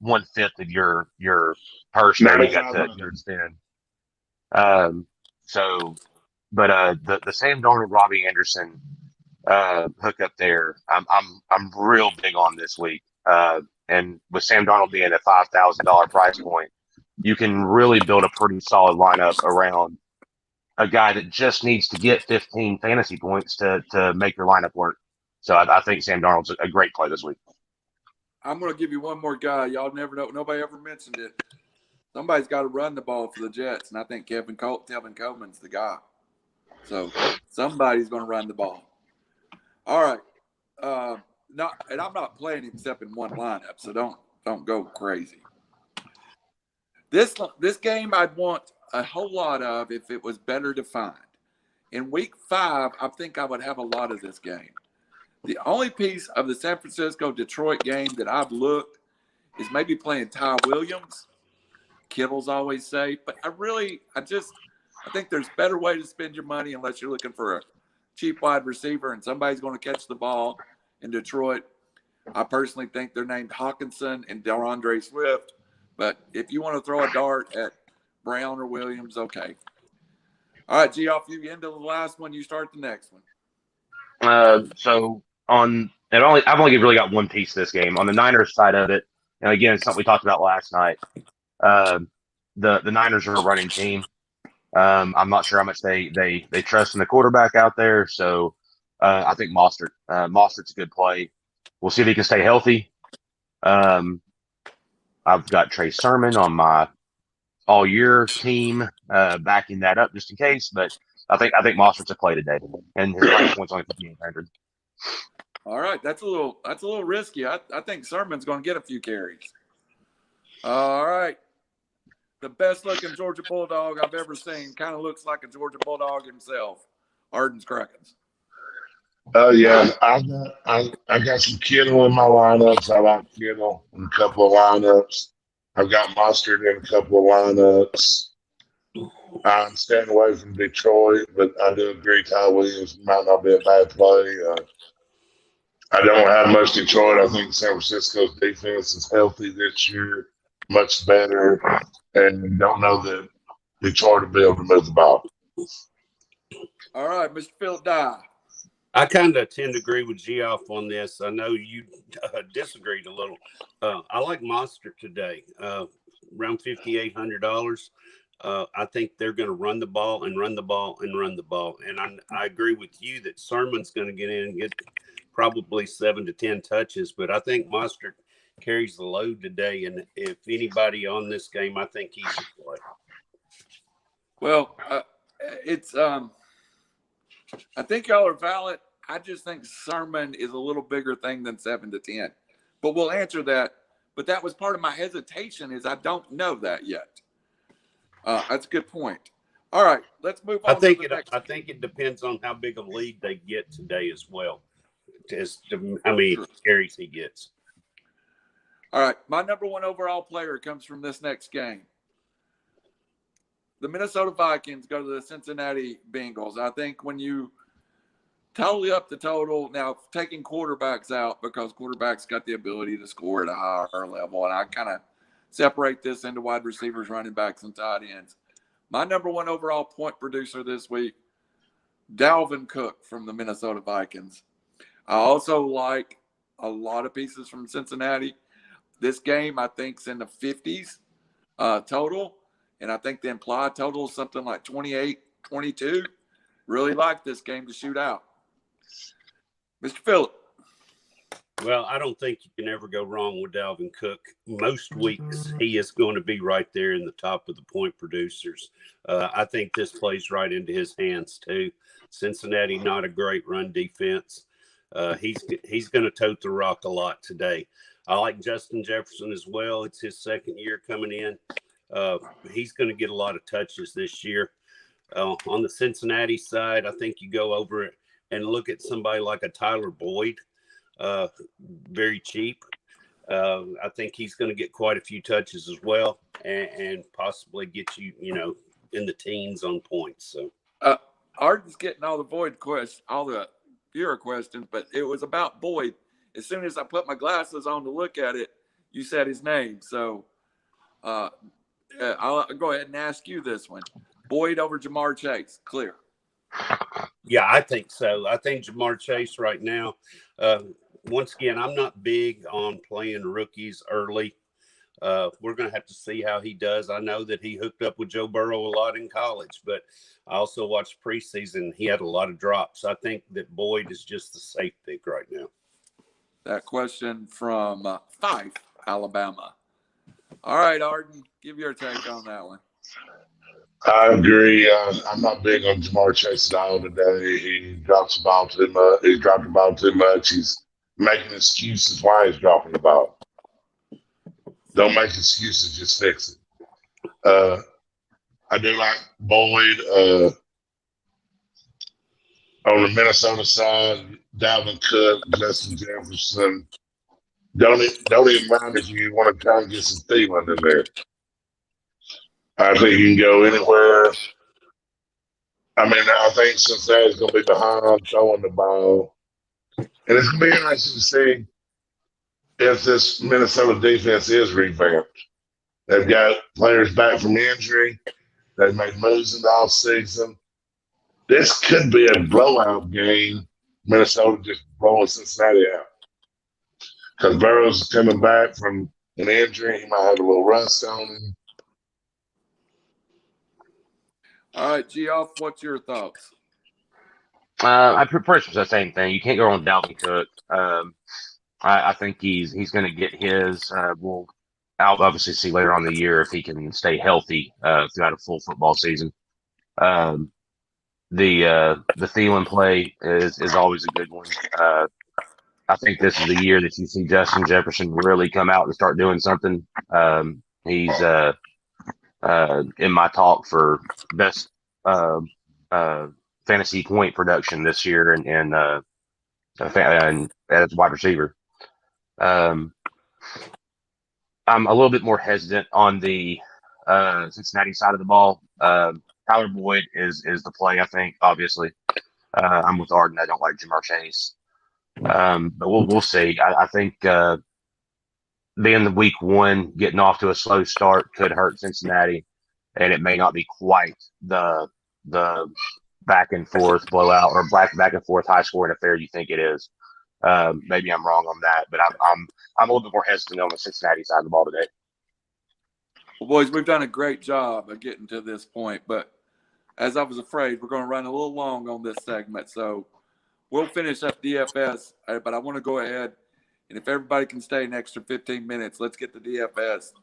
1/5 of your purse there you got to spend. The Sam Darnold, Robbie Anderson hook up there, I'm real big on this week. And with Sam Darnold being a $5,000 price point, you can really build a pretty solid lineup around a guy that just needs to get 15 fantasy points to make your lineup work. So I think Sam Darnold's a great play this week. I'm going to give you one more guy. Y'all never know. Nobody ever mentioned it. Somebody's got to run the ball for the Jets, and I think Tevin Coleman's the guy. So somebody's going to run the ball. All right. I'm not playing him except in one lineup, so don't go crazy. This game I'd want a whole lot of if it was better defined. In week 5, I think I would have a lot of this game. The only piece of the San Francisco-Detroit game that I've looked is maybe playing Ty Williams. Kittle's always safe, but I think there's better way to spend your money unless you're looking for cheap wide receiver, and somebody's going to catch the ball in Detroit. I personally think they're named Hawkinson and DeAndre Swift. But if you want to throw a dart at Brown or Williams, okay. All right, Geoff, you end the last one. You start the next one. So I've only really got one piece of this game on the Niners side of it. And again, it's something we talked about last night. The Niners are a running team. I'm not sure how much they trust in the quarterback out there. So I think Mostert's a good play. We'll see if he can stay healthy. I've got Trey Sermon on my all-year team, backing that up just in case. But I think Mostert's a play today, and his price point's only 5,800. All right, that's a little risky. I think Sermon's going to get a few carries. All right, the best-looking Georgia Bulldog I've ever seen. Kind of looks like a Georgia Bulldog himself, Arden Scroggins. Yeah, I got some Kittle in my lineups. I like Kittle in a couple of lineups. I've got Mustard in a couple of lineups. I'm staying away from Detroit, but I do agree Ty Williams might not be a bad play. I don't have much Detroit. I think San Francisco's defense is healthy this year, much better, and don't know that Detroit will be able to move the ball. All right, Mr. Phil Dye. I kind of tend to agree with Geoff on this. I know you disagreed a little. I like Monster today, around $5,800. I think they're going to run the ball and run the ball and run the ball. And I agree with you that Sermon's going to get in and get probably 7 to 10 touches. But I think Monster carries the load today. And if anybody on this game, I think he should play. Well, it's I think y'all are valid. I just think Sermon is a little bigger thing than 7 to 10. But we'll answer that. But that was part of my hesitation is I don't know that yet. That's a good point. All right, let's move on. I think it depends on how big of a lead they get today as well. How many carries he gets. All right, my number one overall player comes from this next game. The Minnesota Vikings go to the Cincinnati Bengals. I think when you tally up the total, now taking quarterbacks out because quarterbacks got the ability to score at a higher level, and I kind of separate this into wide receivers, running backs, and tight ends. My number one overall point producer this week, Dalvin Cook from the Minnesota Vikings. I also like a lot of pieces from Cincinnati. This game, I think, is in the 50s total. And I think the implied total is something like 28-22. Really like this game to shoot out. Mr. Phillip. Well, I don't think you can ever go wrong with Dalvin Cook. Most weeks, he is going to be right there in the top of the point producers. I think this plays right into his hands, too. Cincinnati, not a great run defense. He's going to tote the rock a lot today. I like Justin Jefferson as well. It's his second year coming in. He's going to get a lot of touches this year. On the Cincinnati side, I think you go over it and look at somebody like a Tyler Boyd, very cheap. I think he's going to get quite a few touches as well and possibly get you, in the teens on points. So Arden's getting all the Boyd questions, all the viewer questions, but it was about Boyd. As soon as I put my glasses on to look at it, you said his name. So I'll go ahead and ask you this one. Boyd over Jamar Chase, clear. Yeah, I think so. I think Jamar Chase right now, once again, I'm not big on playing rookies early. We're going to have to see how he does. I know that he hooked up with Joe Burrow a lot in college, but I also watched preseason. He had a lot of drops. I think that Boyd is just the safe pick right now. That question from Fife, Alabama. All right, Arden, give your take on that one. I agree. I'm not big on Jamar Chase at all today. He drops the ball too much. He's dropped the ball too much. He's making excuses why he's dropping the ball. Don't make excuses, just fix it. I do like Boyd. On the Minnesota side, Dalvin Cook, Justin Jefferson. Don't even mind if you want to try and get some Thielen in there. I think you can go anywhere I mean, I think Cincinnati's going to be behind throwing the ball. And it's going to be interesting to see if this Minnesota defense is revamped. They've got players back from injury. They've made moves in the offseason. This could be a blowout game. Minnesota just blowing Cincinnati out. Because Burrow's coming back from an injury. He might have a little rust on him. All right, Geoff, what's your thoughts? I pretty much the same thing. You can't go on Dalvin Cook. I think he's going to get his. I'll obviously see later on in the year if he can stay healthy throughout a full football season. The Thielen play is always a good one. I think this is the year that you see Justin Jefferson really come out and start doing something. He's in my talk for best fantasy point production this year, and as wide receiver. I'm a little bit more hesitant on the Cincinnati side of the ball. Tyler Boyd is the play, I think. Obviously, I'm with Arden. I don't like Jamar Chase, but we'll see. I think being the week one, getting off to a slow start could hurt Cincinnati, and it may not be quite the back and forth blowout or back and forth high scoring affair you think it is. Maybe I'm wrong on that, but I'm a little bit more hesitant on the Cincinnati side of the ball today. Well, boys, we've done a great job of getting to this point, but as I was afraid, we're going to run a little long on this segment, so we'll finish up DFS, but I want to go ahead, and if everybody can stay an extra 15 minutes, let's get the DFS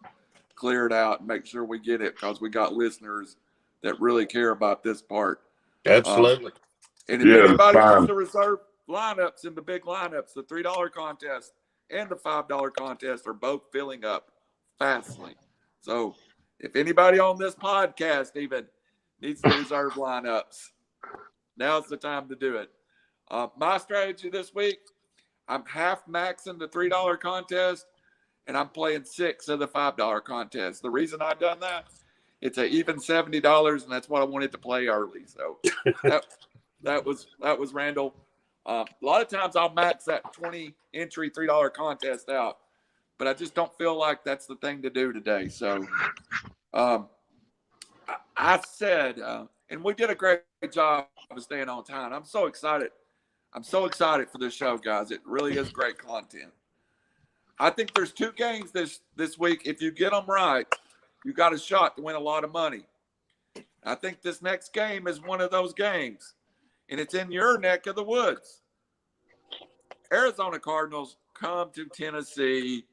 cleared out and make sure we get it because we got listeners that really care about this part. Absolutely. And if anybody wants to reserve lineups in the big lineups, the $3 contest and the $5 contest are both filling up fastly. So if anybody on this podcast even needs to reserve lineups, now's the time to do it. My strategy this week, I'm half maxing the $3 contest, and I'm playing 6 of the $5 contest. The reason I've done that, it's an even $70, and that's what I wanted to play early. So that was Randall. A lot of times I'll max that 20 entry $3 contest out, but I just don't feel like that's the thing to do today. So I said, and we did a great job of staying on time. I'm so excited. I'm so excited for this show, guys. It really is great content. I think there's 2 games this week. If you get them right, you got a shot to win a lot of money. I think this next game is one of those games, and it's in your neck of the woods. Arizona Cardinals come to Tennessee.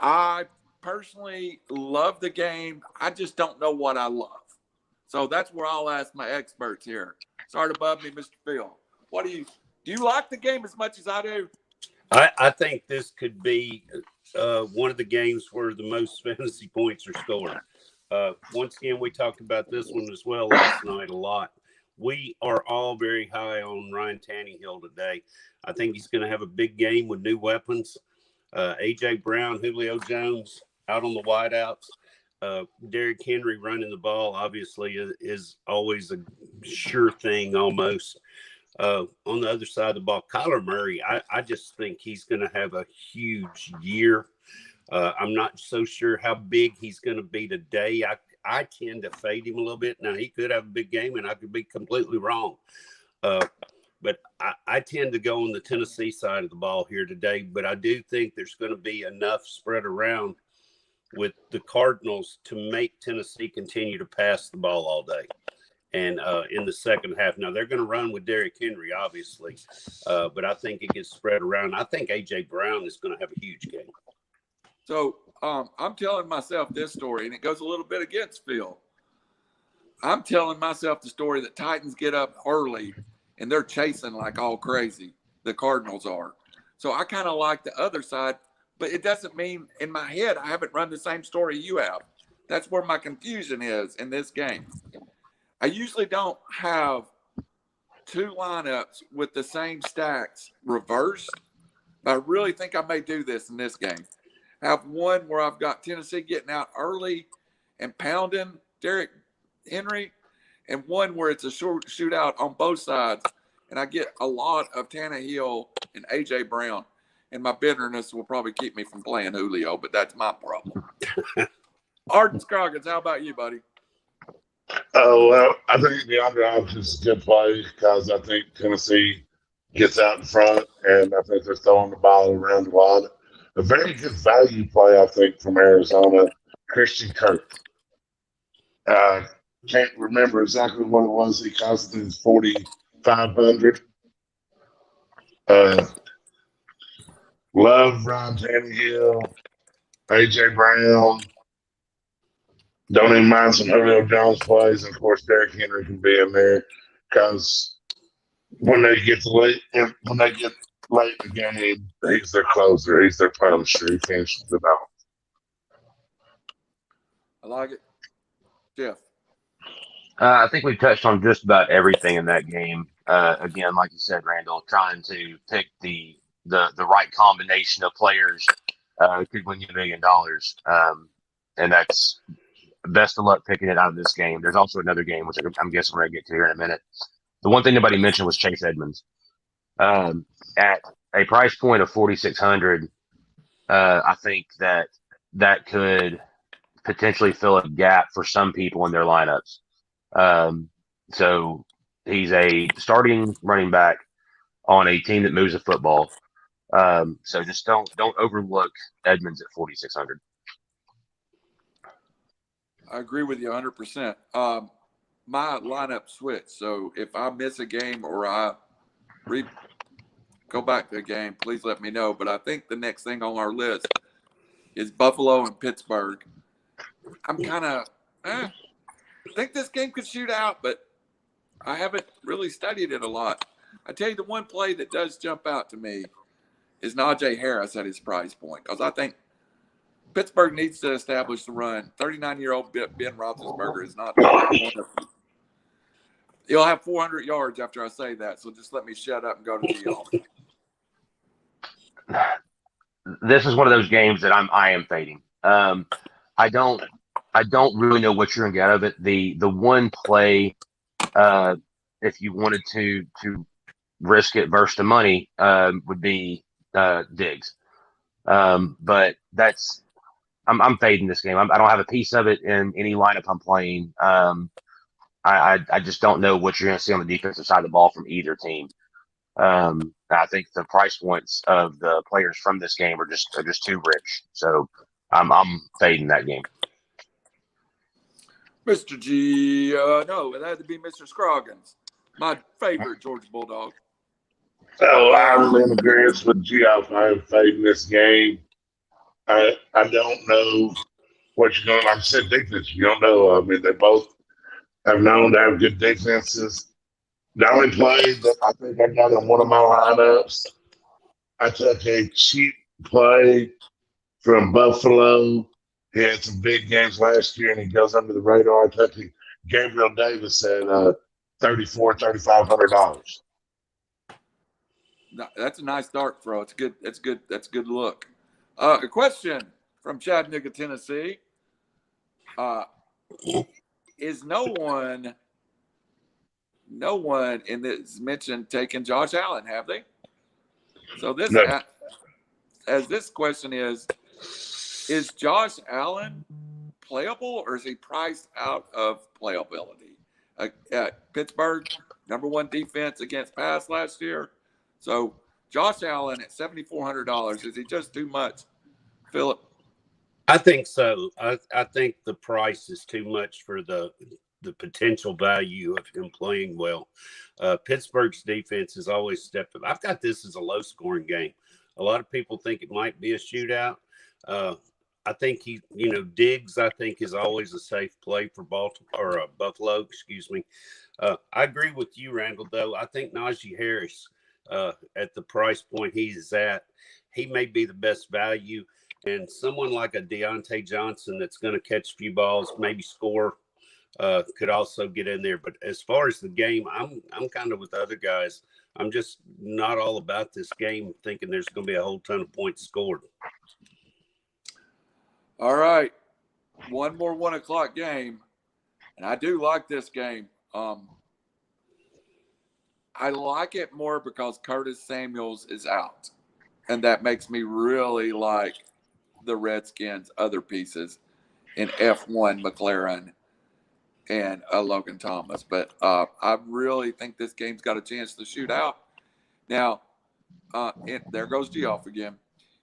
I personally love the game. I just don't know what I love. So that's where I'll ask my experts here. Start above me, Mr. Phil. Do you like the game as much as I do? I think this could be one of the games where the most fantasy points are scored. Once again, we talked about this one as well last night a lot. We are all very high on Ryan Tannehill today. I think he's going to have a big game with new weapons. A.J. Brown, Julio Jones out on the wideouts. Derrick Henry running the ball, obviously, is always a sure thing almost. On the other side of the ball, Kyler Murray, I just think he's going to have a huge year. I'm not so sure how big he's going to be today. I tend to fade him a little bit. Now, he could have a big game, and I could be completely wrong. But I tend to go on the Tennessee side of the ball here today. But I do think there's going to be enough spread around with the Cardinals to make Tennessee continue to pass the ball all day. And in the second half, now they're going to run with Derrick Henry, obviously. But I think it gets spread around. I think A.J. Brown is going to have a huge game. So I'm telling myself this story, and it goes a little bit against Phil. I'm telling myself the story that Titans get up early, and they're chasing like all crazy. The Cardinals are. So I kind of like the other side, but it doesn't mean in my head I haven't run the same story you have. That's where my confusion is in this game. I usually don't have 2 lineups with the same stacks reversed, but I really think I may do this in this game. Have one where I've got Tennessee getting out early and pounding Derrick Henry, and one where it's a short shootout on both sides, and I get a lot of Tannehill and A.J. Brown, and my bitterness will probably keep me from playing Julio, but that's my problem. Arden Scroggins, how about you, buddy? Oh, well, I think the underdog is a good play because I think Tennessee gets out in front, and I think they're throwing the ball around a lot. A very good value play, I think, from Arizona, Christian Kirk. Can't remember exactly what it was. He costed us 4,500. Uh, love Ron Tannehill, AJ Brown. Don't even mind some Julio Jones plays, and of course Derrick Henry can be in there because when they get late in the game, he's their closer, he's their punisher, he finishes it out. I like it. Geoff. I think we've touched on just about everything in that game. Again, like you said, Randall, trying to pick the right combination of players could win you $1 million. And that's best of luck picking it out of this game. There's also another game, which I'm guessing we're going to get to here in a minute. The one thing nobody mentioned was Chase Edmonds. At a price point of 4,600, I think that could potentially fill a gap for some people in their lineups. So he's a starting running back on a team that moves the football. So just don't overlook Edmonds at 4,600. I agree with you 100%. My lineup switched, so if I miss a game or I go back to a game, please let me know. But I think the next thing on our list is Buffalo and Pittsburgh. I'm kind of I think this game could shoot out, but I haven't really studied it a lot. I tell you, the one play that does jump out to me is Najee Harris at his price point, because I think Pittsburgh needs to establish the run. 39-year-old Ben Roethlisberger is not one of them. He'll have 400 yards after I say that, so just let me shut up and go to Geoff. This is one of those games that I am fading. I don't really know what you're gonna get out of it. The one play, if you wanted to risk it versus the money, would be Diggs. But I'm fading this game. I don't have a piece of it in any lineup I'm playing. I just don't know what you're going to see on the defensive side of the ball from either team. I think the price points of the players from this game are just too rich. So I'm fading that game. Mr. G, no, it had to be Mr. Scroggins, my favorite Georgia Bulldog. So I'm in agreement with Geoff. I'm fading this game. I don't know what you're going to, like I said, defense. You don't know. I mean, they both have known to have good defenses. The only play that I think I got in one of my lineups, I took a cheap play from Buffalo. He had some big games last year, and he goes under the radar. I took Gabriel Davis at $3,500. That's a nice dart throw. It's good. That's good. That's a good look. A question from Chattanooga, Tennessee. Is no one in this mention taking Josh Allen, have they? So this, No. as this question is Josh Allen playable, or is he priced out of playability? At Pittsburgh, #1 defense against pass last year. So Josh Allen at $7,400, is he just too much, Philip? I think so. I think the price is too much for the potential value of him playing well. Pittsburgh's defense has always stepped up. I've got this as a low-scoring game. A lot of people think it might be a shootout. I think Diggs, I think, is always a safe play for Buffalo. Excuse me. I agree with you, Randall, though. I think Najee Harris, at the price point he's at, he may be the best value. And someone like a Deontay Johnson that's going to catch a few balls, maybe score, could also get in there. But as far as the game, I'm kind of with the other guys. I'm just not all about this game, thinking there's going to be a whole ton of points scored. All right. One more 1 o'clock game. And I do like this game. I like it more because Curtis Samuels is out, and that makes me really like the Redskins' other pieces in F1 McLaren and Logan Thomas. But I really think this game's got a chance to shoot out. Now, there goes Geoff again.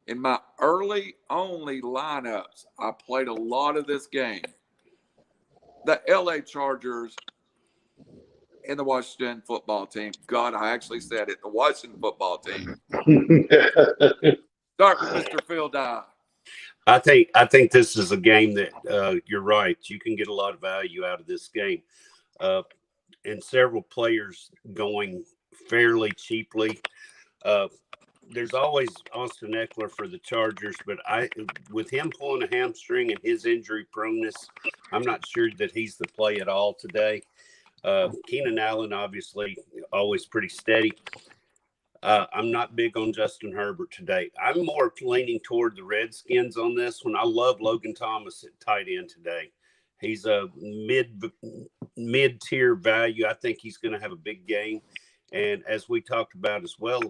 In my early only lineups, I played a lot of this game. The LA Chargers and the Washington football team. God, I actually said it. The Washington football team. Start with Mr. Phil Dye. I think this is a game that you're right. You can get a lot of value out of this game, and several players going fairly cheaply. There's always Austin Eckler for the Chargers, but with him pulling a hamstring and his injury proneness, I'm not sure that he's the play at all today. Keenan Allen, obviously, always pretty steady. I'm not big on Justin Herbert today. I'm more leaning toward the Redskins on this one. I love Logan Thomas at tight end today. He's a mid-tier value. I think he's going to have a big game. And as we talked about as well,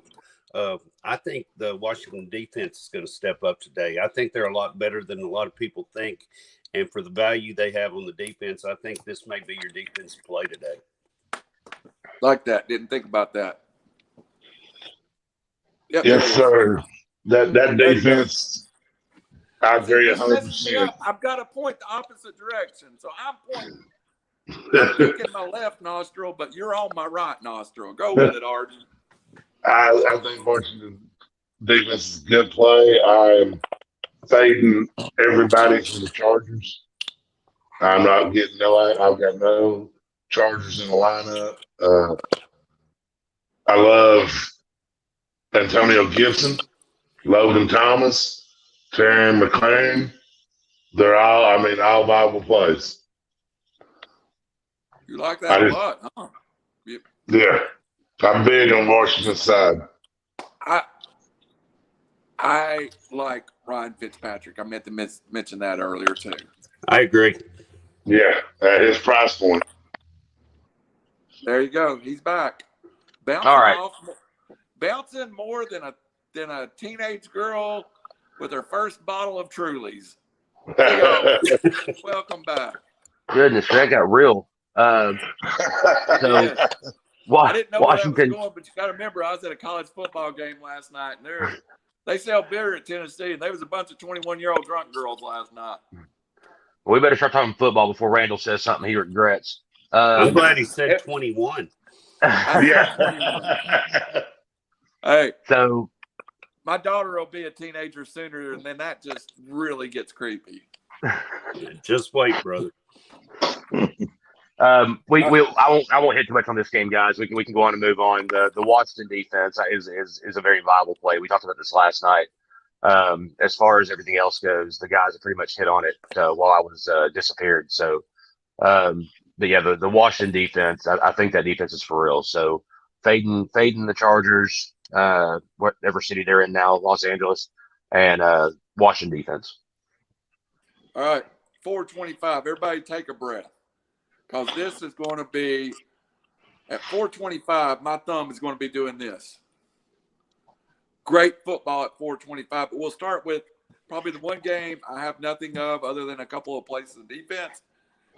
I think the Washington defense is going to step up today. I think they're a lot better than a lot of people think. And for the value they have on the defense, I think this may be your defense play today. Like that. Didn't think about that. Yep. Yes, sir. That defense, I agree 100%. I've got to point the opposite direction. So I'm pointing. I'm peeking my left nostril, but you're on my right nostril. Go with it, Arden. I think Washington defense is a good play. I'm fading everybody from the Chargers. I'm not getting I've got no Chargers in the lineup. I love Antonio Gibson, Logan Thomas, Terry McLaren. They're all viable plays. You like that a lot, huh? Yep. Yeah. I'm big on Washington's side. I like Ryan Fitzpatrick. I meant to mention that earlier, too. I agree. Yeah, at his price point. There you go. He's back. Bouncing more than a teenage girl with her first bottle of Trulies. Welcome back. Goodness, that got real. So I didn't know where that was going, but you got to remember, I was at a college football game last night, and they sell beer at Tennessee, and there was a bunch of 21-year-old drunk girls last night. Well, we better start talking football before Randall says something he regrets. I'm glad he said 21. Yeah. Hey, so my daughter will be a teenager sooner, and then that just really gets creepy. Just wait, brother. I won't hit too much on this game, guys. We can go on and move on. The Washington defense is a very viable play. We talked about this last night. As far as everything else goes, the guys have pretty much hit on it while I was disappeared. So, but yeah, the Washington defense, I think that defense is for real. So fading the Chargers, whatever city they're in now, Los Angeles, and Washington defense. All right, 425. Everybody take a breath. Because this is going to be, at 425, my thumb is going to be doing this. Great football at 425. But we'll start with probably the one game I have nothing of other than a couple of places in defense.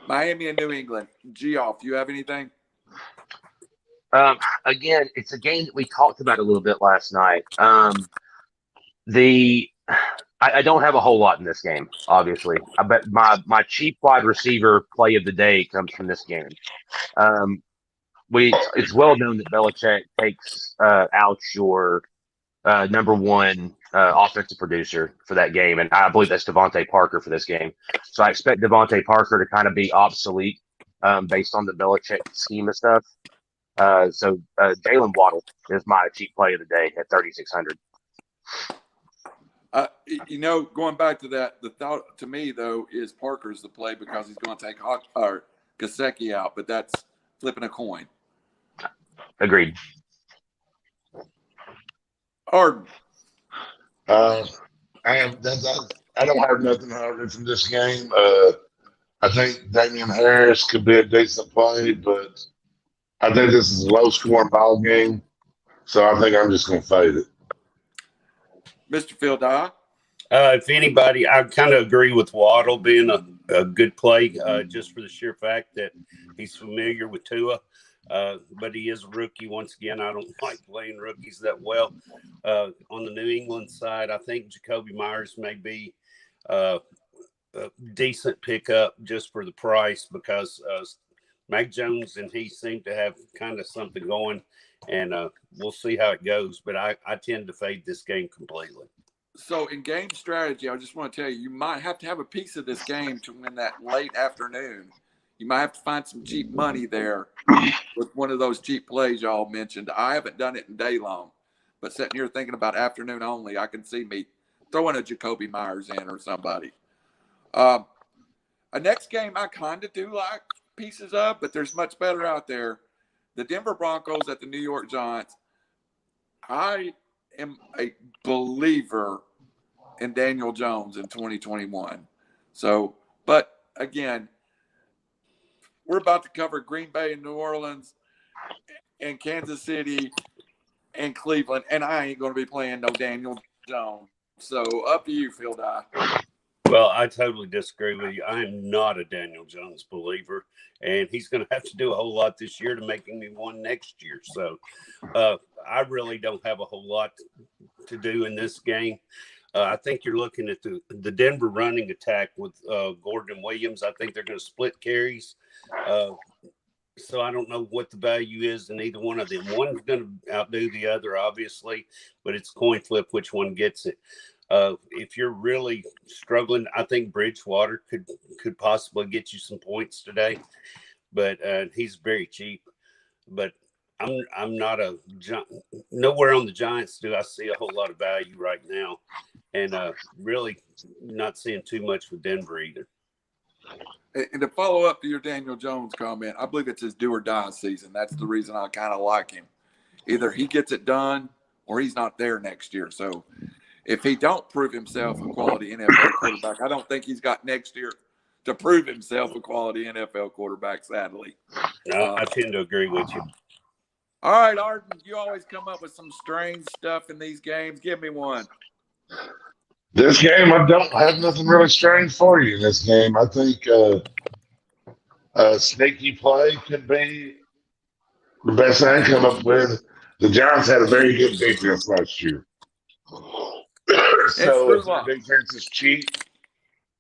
Miami and New England. Geoff, you have anything? Again, it's a game that we talked about a little bit last night. I don't have a whole lot in this game, obviously. I bet my cheap wide receiver play of the day comes from this game. It's well known that Belichick takes out your number one offensive producer for that game, and I believe that's Devontae Parker for this game. So I expect Devontae Parker to kind of be obsolete based on the Belichick scheme and stuff. So Jalen Waddle is my cheap play of the day at 3,600. Going back to that, the thought to me, though, is Parker's the play because he's going to take Gesicki out, but that's flipping a coin. Agreed. Arden. I don't have nothing harder from this game. I think Damian Harris could be a decent play, but I think this is a low-scoring ball game, so I think I'm just going to fade it. Mr. Phil Dye? If anybody, I kind of agree with Waddle being a good play, just for the sheer fact that he's familiar with Tua. But he is a rookie. Once again, I don't like playing rookies that well. On the New England side, I think Jacoby Myers may be a decent pickup just for the price, because Mac Jones and he seem to have kind of something going, and we'll see how it goes. But I tend to fade this game completely. So in game strategy, I just want to tell you, you might have to have a piece of this game to win that late afternoon. You might have to find some cheap money there with one of those cheap plays y'all mentioned. I haven't done it in day long, but sitting here thinking about afternoon only, I can see me throwing a Jacoby Myers in or somebody. A next game I kind of do like pieces of, but there's much better out there. The Denver Broncos at the New York Giants. I am a believer in Daniel Jones in 2021. So, but again, we're about to cover Green Bay and New Orleans and Kansas City and Cleveland, and I ain't going to be playing no Daniel Jones. So up to you, Phil Dye. Well, I totally disagree with you. I am not a Daniel Jones believer, and he's going to have to do a whole lot this year to make me one next year. So I really don't have a whole lot to do in this game. I think you're looking at the Denver running attack with Gordon and Williams. I think they're going to split carries. So I don't know what the value is in either one of them. One's going to outdo the other, obviously, but it's coin flip which one gets it. If you're really struggling, I think Bridgewater could possibly get you some points today, but he's very cheap. But I'm not nowhere on the Giants do I see a whole lot of value right now, and really not seeing too much with Denver either. And to follow up to your Daniel Jones comment, I believe it's his do or die season. That's the reason I kind of like him. Either he gets it done or he's not there next year. So if he don't prove himself a quality NFL quarterback, I don't think he's got next year to prove himself a quality NFL quarterback, sadly. No, I tend to agree with you. All right, Arden, you always come up with some strange stuff in these games. Give me one. This game, I don't have nothing really strange for you in this game. I think a sneaky play could be the best I can come up with. The Giants had a very good defense last year. So if their defense is cheap,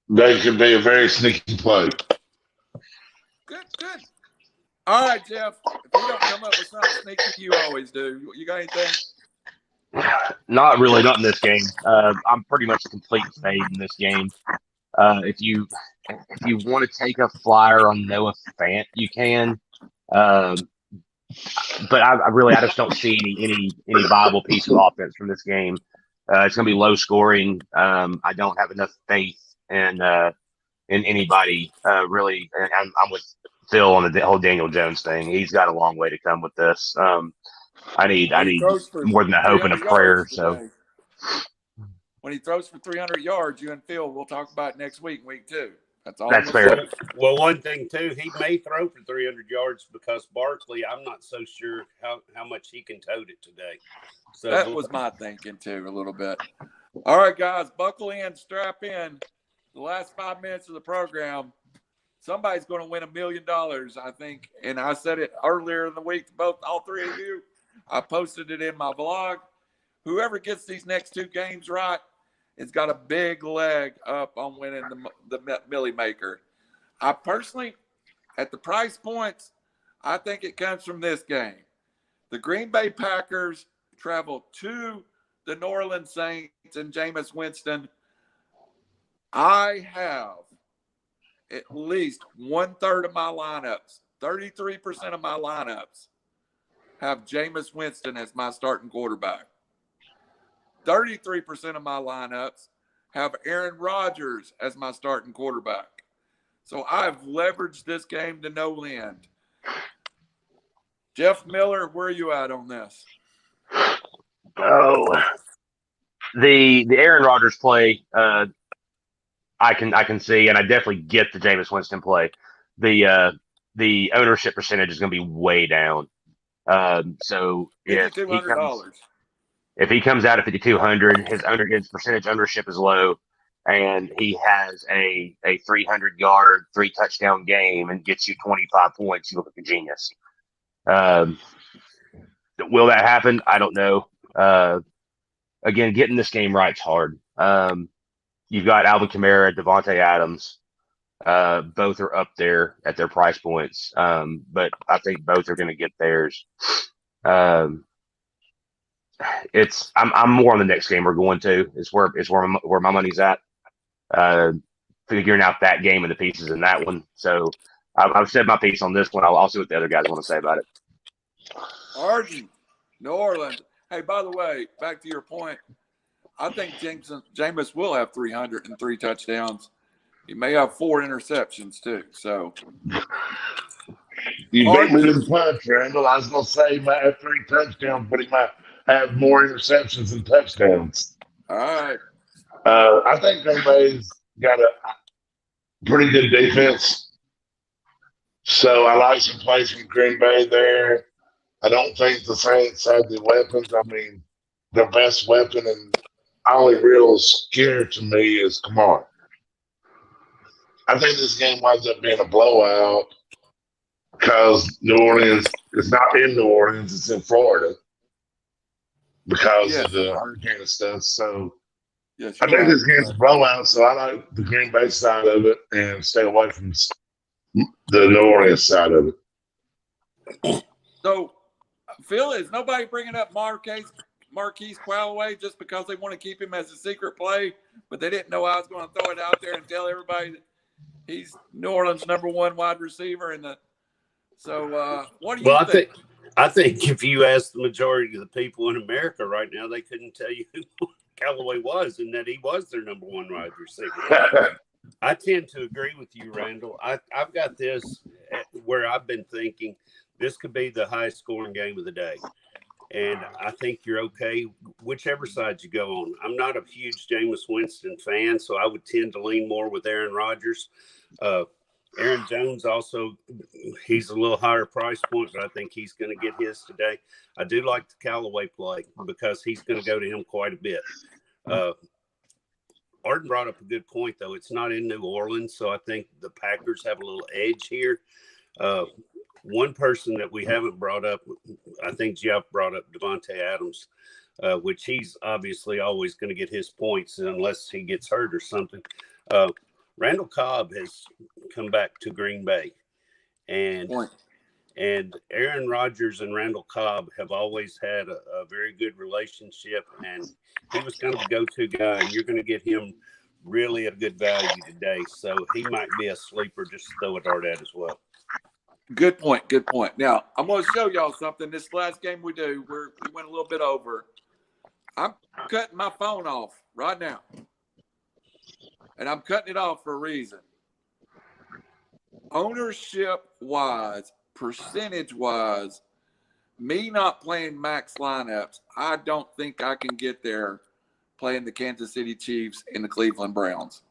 they could be a very sneaky play. Good. All right, Geoff. If you don't come up with something sneaky, you always do. You got anything? Not really, not in this game. I'm pretty much a complete fade in this game. If you want to take a flyer on Noah Fant, you can. But I just don't see any viable piece of offense from this game. It's going to be low scoring. I don't have enough faith in anybody really. And I'm with Phil on the whole Daniel Jones thing. He's got a long way to come with this. I need more than a hope and a prayer. So when he throws for 300 yards, you and Phil, we'll talk about next week 2. That's fair. Well, one thing too, he may throw for 300 yards because Barkley, I'm not so sure how much he can tote it today. So that was my thinking too, a little bit. All right, guys, buckle in, strap in. The last 5 minutes of the program, somebody's going to win $1 million, I think. And I said it earlier in the week to all three of you. I posted it in my blog. Whoever gets these next 2 games right has got a big leg up on winning the Millie Maker. I personally, at the price points, I think it comes from this game. The Green Bay Packers travel to the New Orleans Saints and Jameis Winston. I have at least 1/3 of my lineups, 33% of my lineups, have Jameis Winston as my starting quarterback. 33% of my lineups have Aaron Rodgers as my starting quarterback. So I've leveraged this game to no end. Jeff Miller, where are you at on this? Oh, the Aaron Rodgers play, I can see, and I definitely get the Jameis Winston play. The the ownership percentage is going to be way down. So $5,200. if he comes out at 5,200, his percentage ownership is low, and he has a 300-yard, 3-touchdown game and gets you 25 points. You look like a genius. Will that happen? I don't know. Again, getting this game right is hard. You've got Alvin Kamara, Devontae Adams. Both are up there at their price points, but I think both are going to get theirs. I'm more on the next game we're going to. It's where my money's at. Figuring out that game and the pieces in that one. So I've said my piece on this one. I'll see what the other guys want to say about it. Arden, New Orleans. Hey, by the way, back to your point, I think Jameis will have 303 touchdowns. He may have 4 interceptions too. So you beat me to the punch, Randall. I was going to say he might have 3 touchdowns, but he might have more interceptions than touchdowns. All right. I think Green Bay's got a pretty good defense. So I like some plays from Green Bay there. I don't think the Saints have the weapons. I mean, their best weapon and only real scare to me is Kamar. I think this game winds up being a blowout because New Orleans is not in New Orleans, it's in Florida because of the hurricane and stuff. So I think this game's a blowout, so I like the Green Bay side of it and stay away from the New Orleans side of it. So, Phil, is nobody bringing up Marquise Callaway just because they want to keep him as a secret play, but they didn't know I was going to throw it out there and tell everybody that he's New Orleans' #1 wide receiver. So, what do you think? I think if you ask the majority of the people in America right now, they couldn't tell you who Callaway was and that he was their #1 wide receiver. I tend to agree with you, Randall. I've got this where I've been thinking this could be the highest scoring game of the day. And I think you're okay whichever side you go on. I'm not a huge Jameis Winston fan, so I would tend to lean more with Aaron Rodgers. Aaron Jones also, he's a little higher price point, but I think he's going to get his today. I do like the Callaway play because he's going to go to him quite a bit. Arden brought up a good point, though. It's not in New Orleans, so I think the Packers have a little edge here. One person that we haven't brought up, I think Geoff brought up Devontae Adams, which he's obviously always going to get his points unless he gets hurt or something. Randall Cobb has come back to Green Bay, and Aaron Rodgers and Randall Cobb have always had a very good relationship, and he was kind of the go-to guy, and you're going to get him really at a good value today. So he might be a sleeper just to throw a dart at as well. Good point. Good point. Now, I'm going to show y'all something. This last game we went a little bit over. I'm cutting my phone off right now. And I'm cutting it off for a reason. Ownership-wise, percentage-wise, me not playing max lineups, I don't think I can get there playing the Kansas City Chiefs and the Cleveland Browns.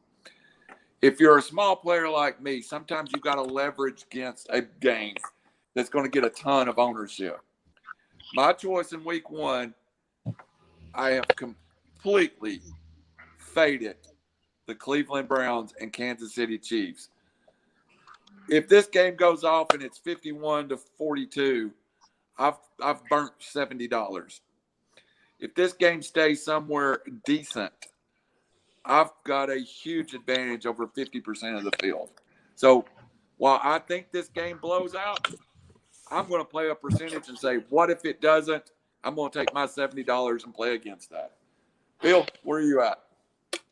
If you're a small player like me, sometimes you've got to leverage against a game that's going to get a ton of ownership. My choice in week 1, I have completely faded the Cleveland Browns and Kansas City Chiefs. If this game goes off and it's 51-42, I've burnt $70. If this game stays somewhere decent, I've got a huge advantage over 50% of the field. So while I think this game blows out, I'm going to play a percentage and say, what if it doesn't? I'm going to take my $70 and play against that. Bill, where are you at?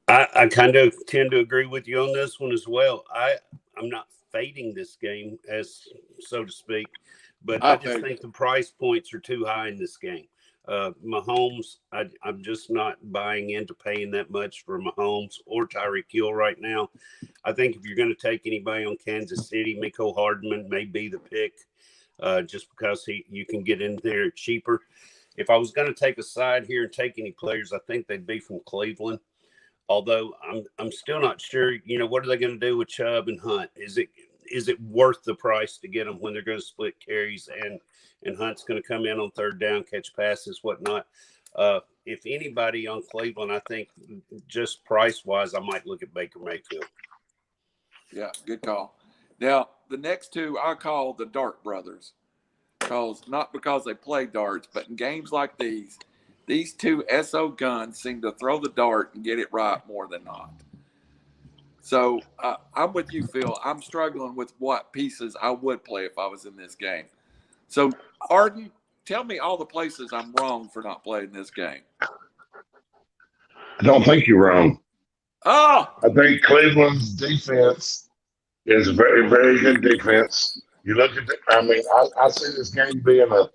I kind of tend to agree with you on this one as well. I'm not fading this game, as so to speak, but I just think the price points are too high in this game. Mahomes, I'm just not buying into paying that much for Mahomes or Tyreek Hill right now. I think if you're going to take anybody on Kansas City, Mecole Hardman may be the pick just because you can get in there cheaper. If I was going to take a side here and take any players, I think they'd be from Cleveland. Although I'm still not sure, what are they going to do with Chubb and Hunt? Is is it worth the price to get them when they're going to split carries and Hunt's going to come in on third down, catch passes, whatnot? If anybody on Cleveland, I think just price wise, I might look at Baker Mayfield. Yeah, good call. Now, the next two I call the Dart brothers, not because they play darts, but in games like these two SO guns seem to throw the dart and get it right more than not. So I'm with you, Phil. I'm struggling with what pieces I would play if I was in this game. So, Arden, tell me all the places I'm wrong for not playing this game. I don't think you're wrong. Oh! I think Cleveland's defense is a very, very good defense. You look at I see this game being a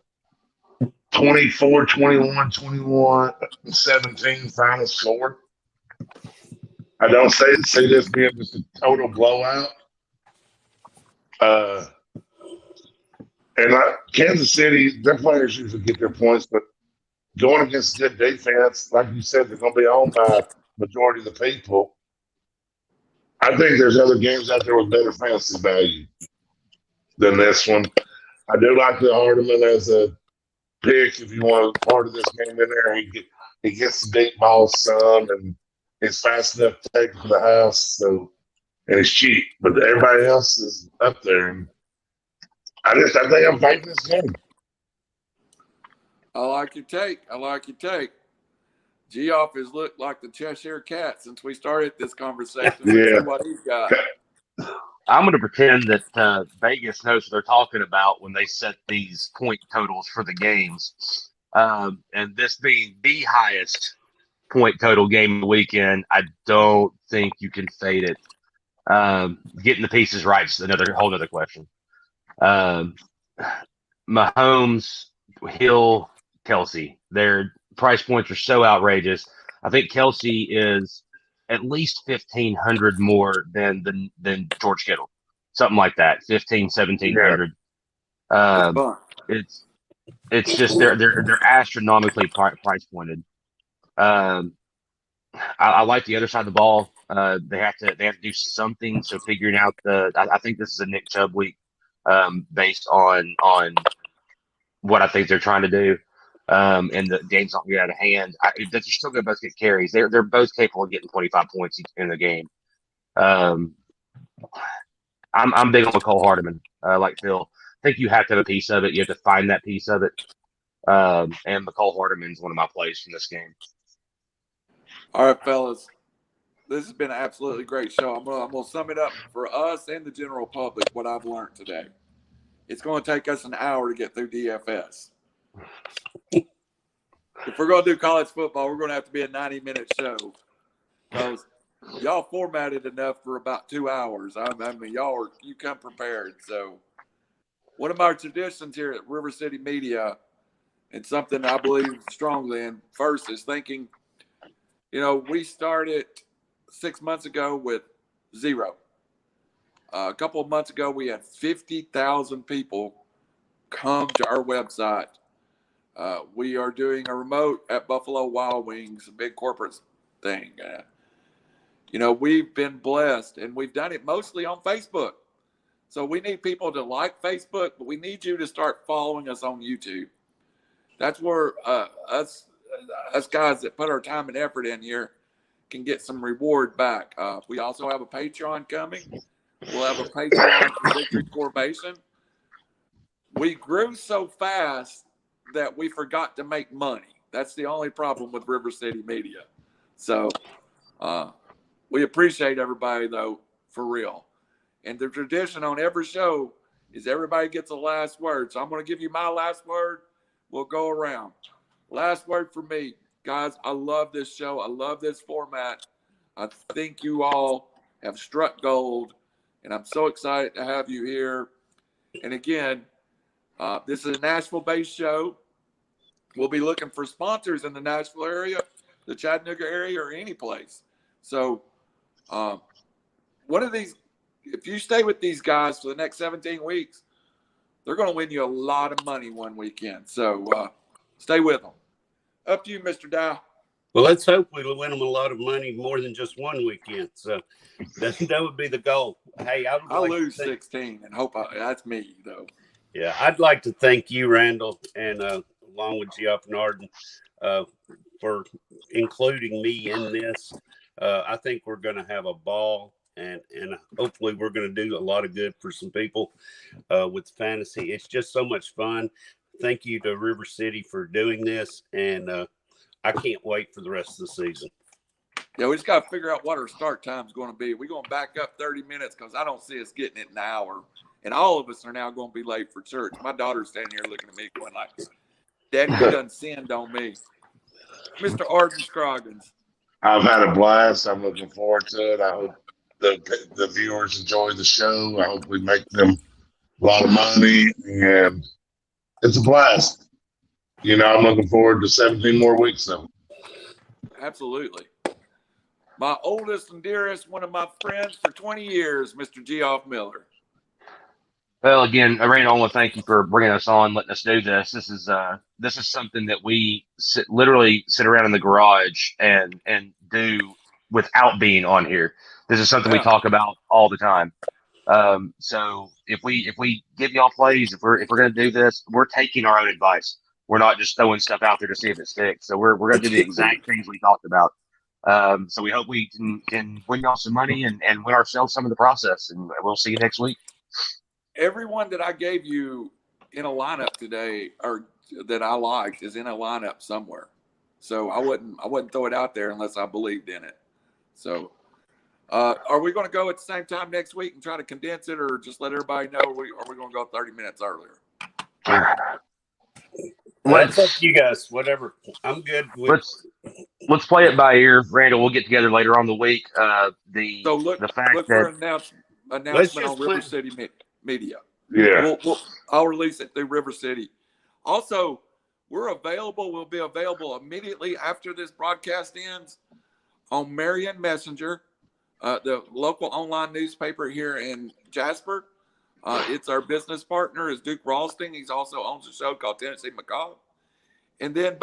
24, 21, 21, 17 final score. I don't see this being just a total blowout. Kansas City, their players usually get their points, but going against good defense, like you said, they're going to be owned by majority of the people. I think there's other games out there with better fantasy value than this one. I do like the Hardeman as a pick if you want part of this game in there. He gets the deep ball some, and he's fast enough to take it to the house. So, and he's cheap, but everybody else is up there. And I think I'm fighting this game. I like your take. Geoff has looked like the Cheshire Cat since we started this conversation. Yeah. What he's got. I'm going to pretend that Vegas knows what they're talking about when they set these point totals for the games. And this being the highest point total game of the weekend, I don't think you can fade it. Getting the pieces right is another whole other question. Mahomes, Hill, Kelsey, their price points are so outrageous. I think Kelsey is at least 1,500 more than George Kittle, something like that, 1,700. It's just they're astronomically price pointed. I like the other side of the ball. They have to do something. So figuring out I think this is a Nick Chubb week, based on what I think they're trying to do. And the game's not get out of hand. They're still going to both get carries. They're both capable of getting 25 points in the game. I'm big on McCole Hardeman, like Phil. I think you have to have a piece of it. You have to find that piece of it. And McCole Hardeman's one of my plays from this game. All right, fellas. This has been an absolutely great show. I'm gonna sum it up for us and the general public what I've learned today. It's going to take us an hour to get through DFS. If we're going to do college football, we're going to have to be a 90-minute show because y'all formatted enough for about 2 hours. I mean, you come prepared. So one of our traditions here at RiverCity-Media, and something I believe strongly in first, is thinking, we started 6 months ago with 0. A couple of months ago, we had 50,000 people come to our website. We are doing a remote at Buffalo Wild Wings, a big corporate thing. We've been blessed, and we've done it mostly on Facebook. So we need people to like Facebook, but we need you to start following us on YouTube. That's where us guys that put our time and effort in here can get some reward back. We also have a Patreon coming. We'll have a Patreon for Victory Formation. We grew so fast that we forgot to make money. That's the only problem with RiverCity-Media. So we appreciate everybody, though, for real. And the tradition on every show is everybody gets a last word. So I'm going to give you my last word. We'll go around. Last word for me. Guys, I love this show. I love this format. I think you all have struck gold, and I'm so excited to have you here. And again, this is a Nashville-based show. We'll be looking for sponsors in the Nashville area, the Chattanooga area, or any place. So one of these, if you stay with these guys for the next 17 weeks, they're going to win you a lot of money one weekend. So stay with them. Up to you, Mr. Dow. Well, let's hope we win them a lot of money more than just one weekend. So that would be the goal. Hey, I'll lose 16 and hope that's me, though. Yeah, I'd like to thank you, Randall, and along with Geoff and Arden, for including me in this. I think we're going to have a ball, and hopefully we're going to do a lot of good for some people with fantasy. It's just so much fun. Thank you to River City for doing this, and I can't wait for the rest of the season. Yeah, we just got to figure out what our start time is going to be. We're going to back up 30 minutes because I don't see us getting it in an hour. And all of us are now going to be late for church. My daughter's standing here looking at me going like, Daddy, you done sinned on me. Mr. Arden Scroggins. I've had a blast. I'm looking forward to it. I hope the viewers enjoy the show. I hope we make them a lot of money. And it's a blast. You know, I'm looking forward to 17 more weeks of it. Absolutely. My oldest and dearest, one of my friends for 20 years, Mr. Geoff Miller. Well, again, Randall, I want to thank you for bringing us on, letting us do this. This is something that we literally sit around in the garage and do without being on here. This is something we talk about all the time. So if we give y'all plays, if we're going to do this, we're taking our own advice. We're not just throwing stuff out there to see if it sticks. So we're going to do the exact things we talked about. So we hope we can win y'all some money and win ourselves some of the process. And we'll see you next week. Everyone that I gave you in a lineup today, or that I liked, is in a lineup somewhere. So I wouldn't throw it out there unless I believed in it. So, are we going to go at the same time next week and try to condense it, or just let everybody know? Are we going to go 30 minutes earlier? That's up to you guys. Whatever. I'm good. Let's play it by ear, Randall. We'll get together later on the week. Look for an announcement on RiverCity-Media. Yeah. I'll release it through River City. Also, we're available. We'll be available immediately after this broadcast ends on Marion Messenger, the local online newspaper here in Jasper. It's our business partner is Duke Ralston. He also owns a show called Tennessee Macaw. And then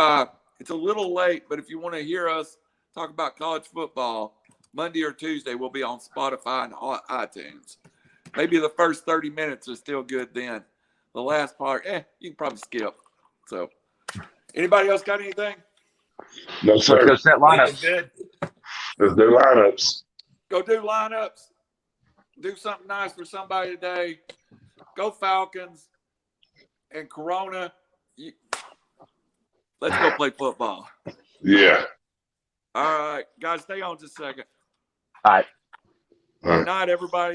it's a little late, but if you want to hear us talk about college football, Monday or Tuesday, we'll be on Spotify and iTunes. Maybe the first 30 minutes is still good then. The last part, you can probably skip. So, anybody else got anything? No, sir. Let's go set lineups. Good. Let's do lineups. Go do lineups. Do something nice for somebody today. Go Falcons and Corona. Let's go play football. Yeah. All right. Guys, stay on just a second. All right. Good night, everybody.